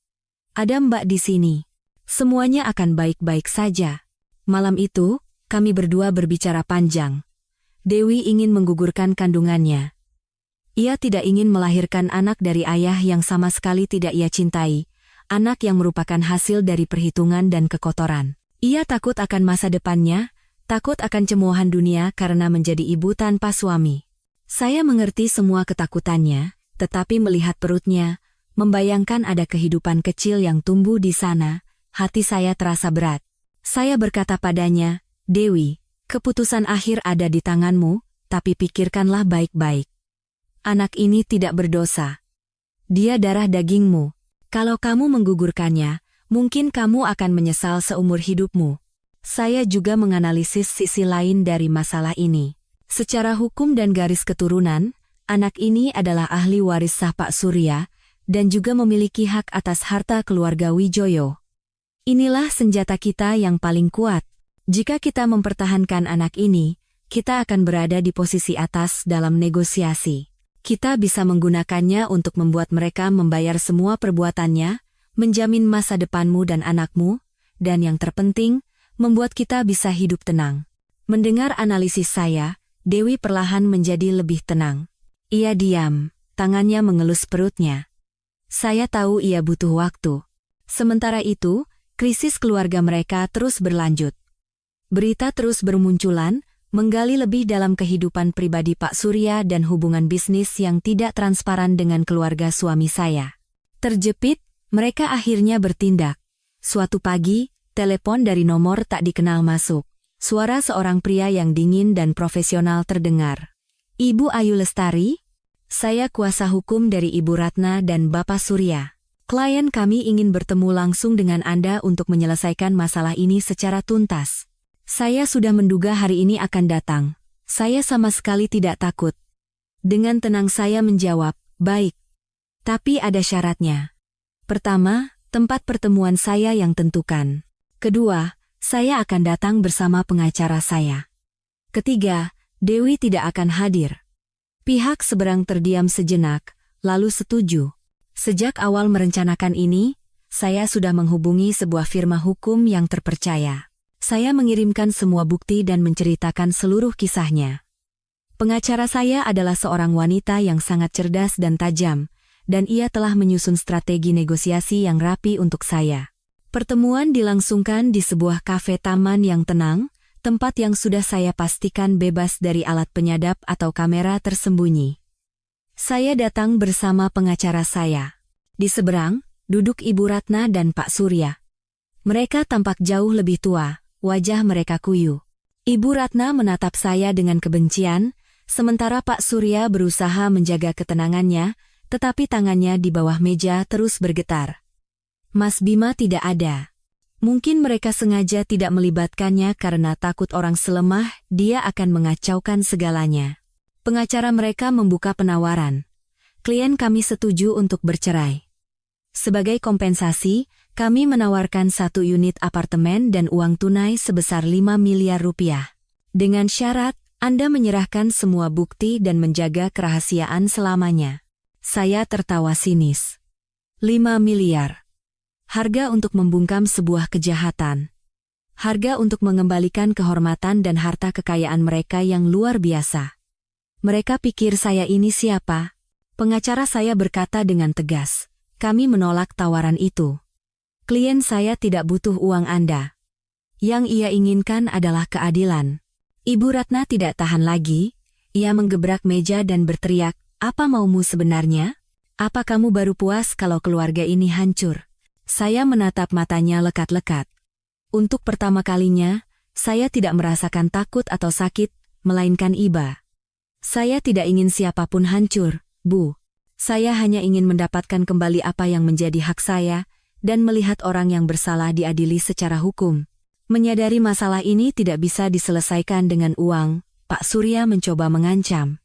Ada Mbak di sini. Semuanya akan baik-baik saja. Malam itu, kami berdua berbicara panjang. Dewi ingin menggugurkan kandungannya. Ia tidak ingin melahirkan anak dari ayah yang sama sekali tidak ia cintai, anak yang merupakan hasil dari perhitungan dan kekotoran. Ia takut akan masa depannya, takut akan cemoohan dunia karena menjadi ibu tanpa suami. Saya mengerti semua ketakutannya, tetapi melihat perutnya, membayangkan ada kehidupan kecil yang tumbuh di sana, hati saya terasa berat. Saya berkata padanya, Dewi, Keputusan akhir ada di tanganmu, tapi pikirkanlah baik-baik. Anak ini tidak berdosa. Dia darah dagingmu. Kalau kamu menggugurkannya, mungkin kamu akan menyesal seumur hidupmu. Saya juga menganalisis sisi lain dari masalah ini. Secara hukum dan garis keturunan, anak ini adalah ahli waris sah Pak Surya, dan juga memiliki hak atas harta keluarga Wijoyo. Inilah senjata kita yang paling kuat. Jika kita mempertahankan anak ini, kita akan berada di posisi atas dalam negosiasi. Kita bisa menggunakannya untuk membuat mereka membayar semua perbuatannya, menjamin masa depanmu dan anakmu, dan yang terpenting, membuat kita bisa hidup tenang. Mendengar analisis saya, Dewi perlahan menjadi lebih tenang. Ia diam, tangannya mengelus perutnya. Saya tahu ia butuh waktu. Sementara itu, krisis keluarga mereka terus berlanjut. Berita terus bermunculan, menggali lebih dalam kehidupan pribadi Pak Surya dan hubungan bisnis yang tidak transparan dengan keluarga suami saya. Terjepit, mereka akhirnya bertindak. Suatu pagi, telepon dari nomor tak dikenal masuk. Suara seorang pria yang dingin dan profesional terdengar. Ibu Ayu Lestari? Saya kuasa hukum dari Ibu Ratna dan Bapak Surya. Klien kami ingin bertemu langsung dengan Anda untuk menyelesaikan masalah ini secara tuntas. Saya sudah menduga hari ini akan datang. Saya sama sekali tidak takut. Dengan tenang saya menjawab, baik. Tapi ada syaratnya. Pertama, tempat pertemuan saya yang tentukan. Kedua, saya akan datang bersama pengacara saya. Ketiga, Dewi tidak akan hadir. Pihak seberang terdiam sejenak, lalu setuju. Sejak awal merencanakan ini, saya sudah menghubungi sebuah firma hukum yang terpercaya. Saya mengirimkan semua bukti dan menceritakan seluruh kisahnya. Pengacara saya adalah seorang wanita yang sangat cerdas dan tajam, dan ia telah menyusun strategi negosiasi yang rapi untuk saya. Pertemuan dilangsungkan di sebuah kafe taman yang tenang, tempat yang sudah saya pastikan bebas dari alat penyadap atau kamera tersembunyi. Saya datang bersama pengacara saya. Di seberang, duduk Ibu Ratna dan Pak Surya. Mereka tampak jauh lebih tua. Wajah mereka kuyu. Ibu Ratna menatap saya dengan kebencian, sementara Pak Surya berusaha menjaga ketenangannya, tetapi tangannya di bawah meja terus bergetar. Mas Bima tidak ada. Mungkin mereka sengaja tidak melibatkannya karena takut orang selemah dia akan mengacaukan segalanya. Pengacara mereka membuka penawaran. Klien kami setuju untuk bercerai. Sebagai kompensasi, kami menawarkan 1 unit apartemen dan uang tunai sebesar 5 miliar rupiah. Dengan syarat, Anda menyerahkan semua bukti dan menjaga kerahasiaan selamanya. Saya tertawa sinis. 5 miliar. Harga untuk membungkam sebuah kejahatan. Harga untuk mengembalikan kehormatan dan harta kekayaan mereka yang luar biasa. Mereka pikir saya ini siapa? Pengacara saya berkata dengan tegas. Kami menolak tawaran itu. Klien saya tidak butuh uang Anda. Yang ia inginkan adalah keadilan. Ibu Ratna tidak tahan lagi. Ia menggebrak meja dan berteriak, apa maumu sebenarnya? Apa kamu baru puas kalau keluarga ini hancur? Saya menatap matanya lekat-lekat. Untuk pertama kalinya, saya tidak merasakan takut atau sakit, melainkan iba. Saya tidak ingin siapapun hancur, Bu. Saya hanya ingin mendapatkan kembali apa yang menjadi hak saya, dan melihat orang yang bersalah diadili secara hukum. Menyadari masalah ini tidak bisa diselesaikan dengan uang, Pak Surya mencoba mengancam.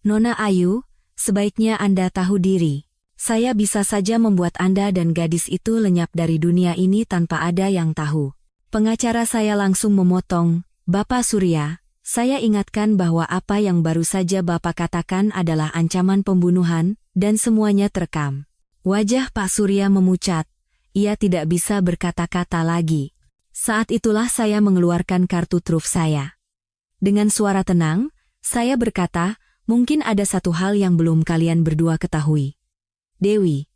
Nona Ayu, sebaiknya Anda tahu diri. Saya bisa saja membuat Anda dan gadis itu lenyap dari dunia ini tanpa ada yang tahu. Pengacara saya langsung memotong, Bapak Surya, saya ingatkan bahwa apa yang baru saja Bapak katakan adalah ancaman pembunuhan, dan semuanya terekam. Wajah Pak Surya memucat. Ia tidak bisa berkata-kata lagi. Saat itulah saya mengeluarkan kartu truf saya. Dengan suara tenang, saya berkata, mungkin ada satu hal yang belum kalian berdua ketahui. Dewi.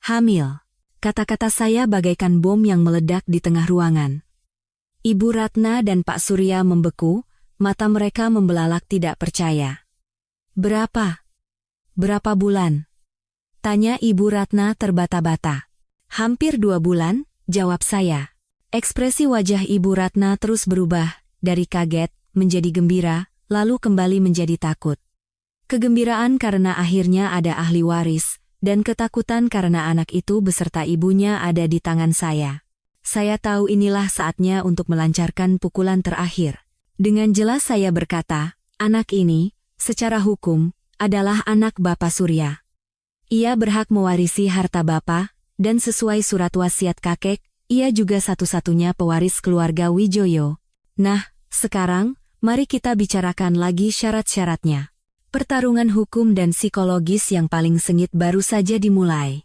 Hamil. Kata-kata saya bagaikan bom yang meledak di tengah ruangan. Ibu Ratna dan Pak Surya membeku, mata mereka membelalak tidak percaya. Berapa? Berapa bulan? Tanya Ibu Ratna terbata-bata. Hampir 2 bulan, jawab saya. Ekspresi wajah Ibu Ratna terus berubah, dari kaget, menjadi gembira, lalu kembali menjadi takut. Kegembiraan karena akhirnya ada ahli waris, dan ketakutan karena anak itu beserta ibunya ada di tangan saya. Saya tahu inilah saatnya untuk melancarkan pukulan terakhir. Dengan jelas saya berkata, anak ini, secara hukum, adalah anak Bapak Surya. Ia berhak mewarisi harta Bapak, dan sesuai surat wasiat kakek, ia juga satu-satunya pewaris keluarga Wijoyo. Nah, sekarang, mari kita bicarakan lagi syarat-syaratnya. Pertarungan hukum dan psikologis yang paling sengit baru saja dimulai.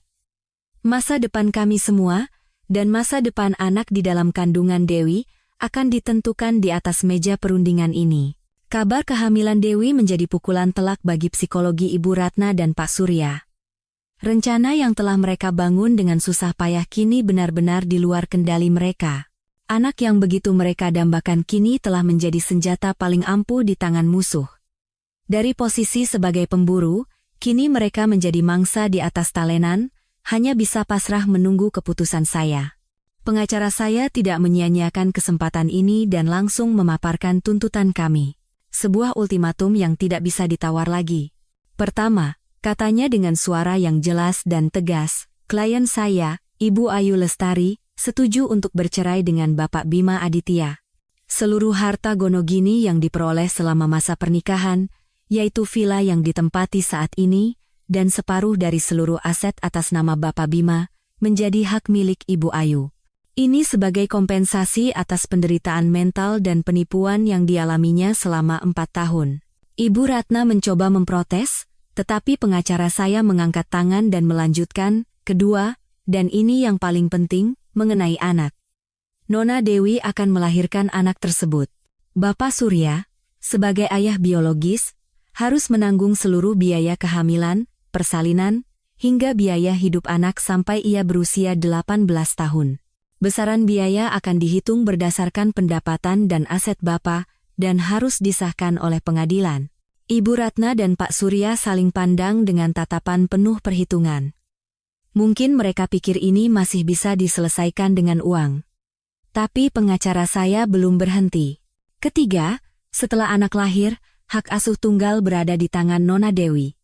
Masa depan kami semua, dan masa depan anak di dalam kandungan Dewi, akan ditentukan di atas meja perundingan ini. Kabar kehamilan Dewi menjadi pukulan telak bagi psikologi Ibu Ratna dan Pak Surya. Rencana yang telah mereka bangun dengan susah payah kini benar-benar di luar kendali mereka. Anak yang begitu mereka dambakan kini telah menjadi senjata paling ampuh di tangan musuh. Dari posisi sebagai pemburu, kini mereka menjadi mangsa di atas talenan, hanya bisa pasrah menunggu keputusan saya. Pengacara saya tidak menyia-nyiakan kesempatan ini dan langsung memaparkan tuntutan kami. Sebuah ultimatum yang tidak bisa ditawar lagi. Pertama, katanya dengan suara yang jelas dan tegas, klien saya, Ibu Ayu Lestari, setuju untuk bercerai dengan Bapak Bima Aditya. Seluruh harta Gonogini yang diperoleh selama masa pernikahan, yaitu villa yang ditempati saat ini, dan separuh dari seluruh aset atas nama Bapak Bima, menjadi hak milik Ibu Ayu. Ini sebagai kompensasi atas penderitaan mental dan penipuan yang dialaminya selama 4 tahun. Ibu Ratna mencoba memprotes, tetapi pengacara saya mengangkat tangan dan melanjutkan, kedua, dan ini yang paling penting, mengenai anak. Nona Dewi akan melahirkan anak tersebut. Bapak Surya, sebagai ayah biologis, harus menanggung seluruh biaya kehamilan, persalinan, hingga biaya hidup anak sampai ia berusia 18 tahun. Besaran biaya akan dihitung berdasarkan pendapatan dan aset Bapak, dan harus disahkan oleh pengadilan. Ibu Ratna dan Pak Surya saling pandang dengan tatapan penuh perhitungan. Mungkin mereka pikir ini masih bisa diselesaikan dengan uang. Tapi pengacara saya belum berhenti. Ketiga, setelah anak lahir, hak asuh tunggal berada di tangan Nona Dewi.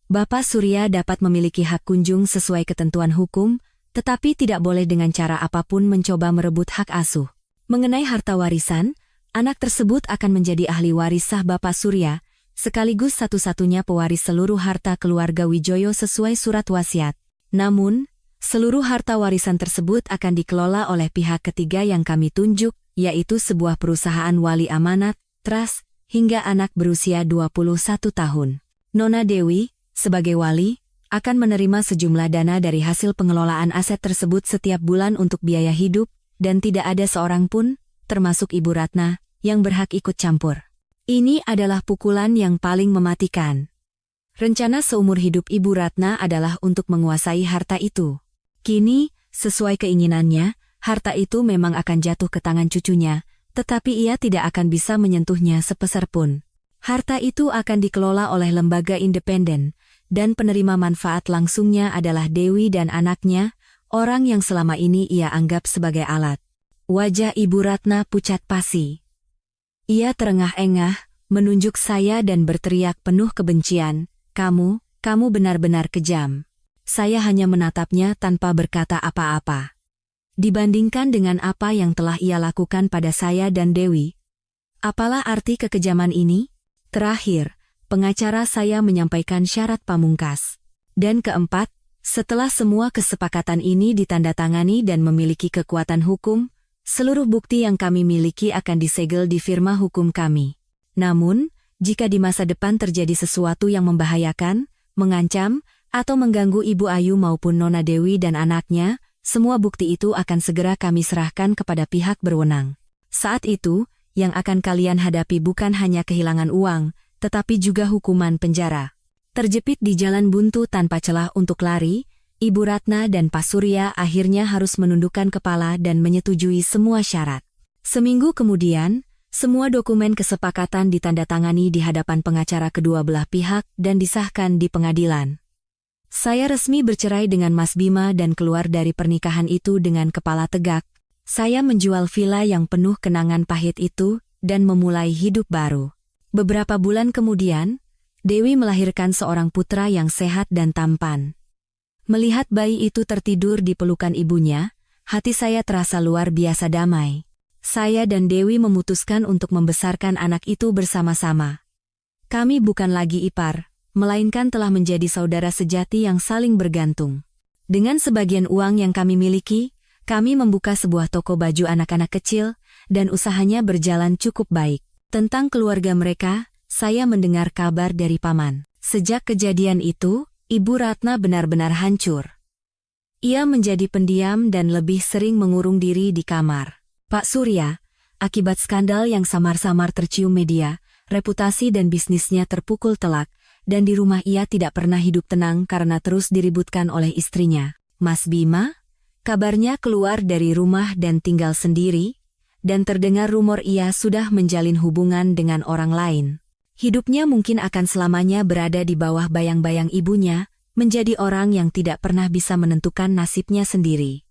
Bapak Surya dapat memiliki hak kunjung sesuai ketentuan hukum, tetapi tidak boleh dengan cara apapun mencoba merebut hak asuh. Mengenai harta warisan, anak tersebut akan menjadi ahli waris sah Bapak Surya, sekaligus satu-satunya pewaris seluruh harta keluarga Wijoyo sesuai surat wasiat. Namun, seluruh harta warisan tersebut akan dikelola oleh pihak ketiga yang kami tunjuk, yaitu sebuah perusahaan wali amanat, trust, hingga anak berusia 21 tahun. Nona Dewi, sebagai wali, akan menerima sejumlah dana dari hasil pengelolaan aset tersebut setiap bulan untuk biaya hidup, dan tidak ada seorang pun, termasuk Ibu Ratna, yang berhak ikut campur. Ini adalah pukulan yang paling mematikan. Rencana seumur hidup Ibu Ratna adalah untuk menguasai harta itu. Kini, sesuai keinginannya, harta itu memang akan jatuh ke tangan cucunya, tetapi ia tidak akan bisa menyentuhnya sepeser pun. Harta itu akan dikelola oleh lembaga independen, dan penerima manfaat langsungnya adalah Dewi dan anaknya, orang yang selama ini ia anggap sebagai alat. Wajah Ibu Ratna pucat pasi. Ia terengah-engah, menunjuk saya dan berteriak penuh kebencian, kamu benar-benar kejam. Saya hanya menatapnya tanpa berkata apa-apa. Dibandingkan dengan apa yang telah ia lakukan pada saya dan Dewi. Apalah arti kekejaman ini? Terakhir, pengacara saya menyampaikan syarat pamungkas. Dan keempat, setelah semua kesepakatan ini ditandatangani dan memiliki kekuatan hukum, seluruh bukti yang kami miliki akan disegel di firma hukum kami. Namun, jika di masa depan terjadi sesuatu yang membahayakan, mengancam, atau mengganggu Ibu Ayu maupun Nona Dewi dan anaknya, semua bukti itu akan segera kami serahkan kepada pihak berwenang. Saat itu, yang akan kalian hadapi bukan hanya kehilangan uang, tetapi juga hukuman penjara. Terjepit di jalan buntu tanpa celah untuk lari, Ibu Ratna dan Pak Surya akhirnya harus menundukkan kepala dan menyetujui semua syarat. Seminggu kemudian, semua dokumen kesepakatan ditandatangani di hadapan pengacara kedua belah pihak dan disahkan di pengadilan. Saya resmi bercerai dengan Mas Bima dan keluar dari pernikahan itu dengan kepala tegak. Saya menjual villa yang penuh kenangan pahit itu, dan memulai hidup baru. Beberapa bulan kemudian, Dewi melahirkan seorang putra yang sehat dan tampan. Melihat bayi itu tertidur di pelukan ibunya, hati saya terasa luar biasa damai. Saya dan Dewi memutuskan untuk membesarkan anak itu bersama-sama. Kami bukan lagi ipar, melainkan telah menjadi saudara sejati yang saling bergantung. Dengan sebagian uang yang kami miliki, kami membuka sebuah toko baju anak-anak kecil, dan usahanya berjalan cukup baik. Tentang keluarga mereka, saya mendengar kabar dari paman. Sejak kejadian itu, Ibu Ratna benar-benar hancur. Ia menjadi pendiam dan lebih sering mengurung diri di kamar. Pak Surya, akibat skandal yang samar-samar tercium media, reputasi dan bisnisnya terpukul telak, dan di rumah ia tidak pernah hidup tenang karena terus diributkan oleh istrinya. Mas Bima, kabarnya keluar dari rumah dan tinggal sendiri, dan terdengar rumor ia sudah menjalin hubungan dengan orang lain. Hidupnya mungkin akan selamanya berada di bawah bayang-bayang ibunya, menjadi orang yang tidak pernah bisa menentukan nasibnya sendiri.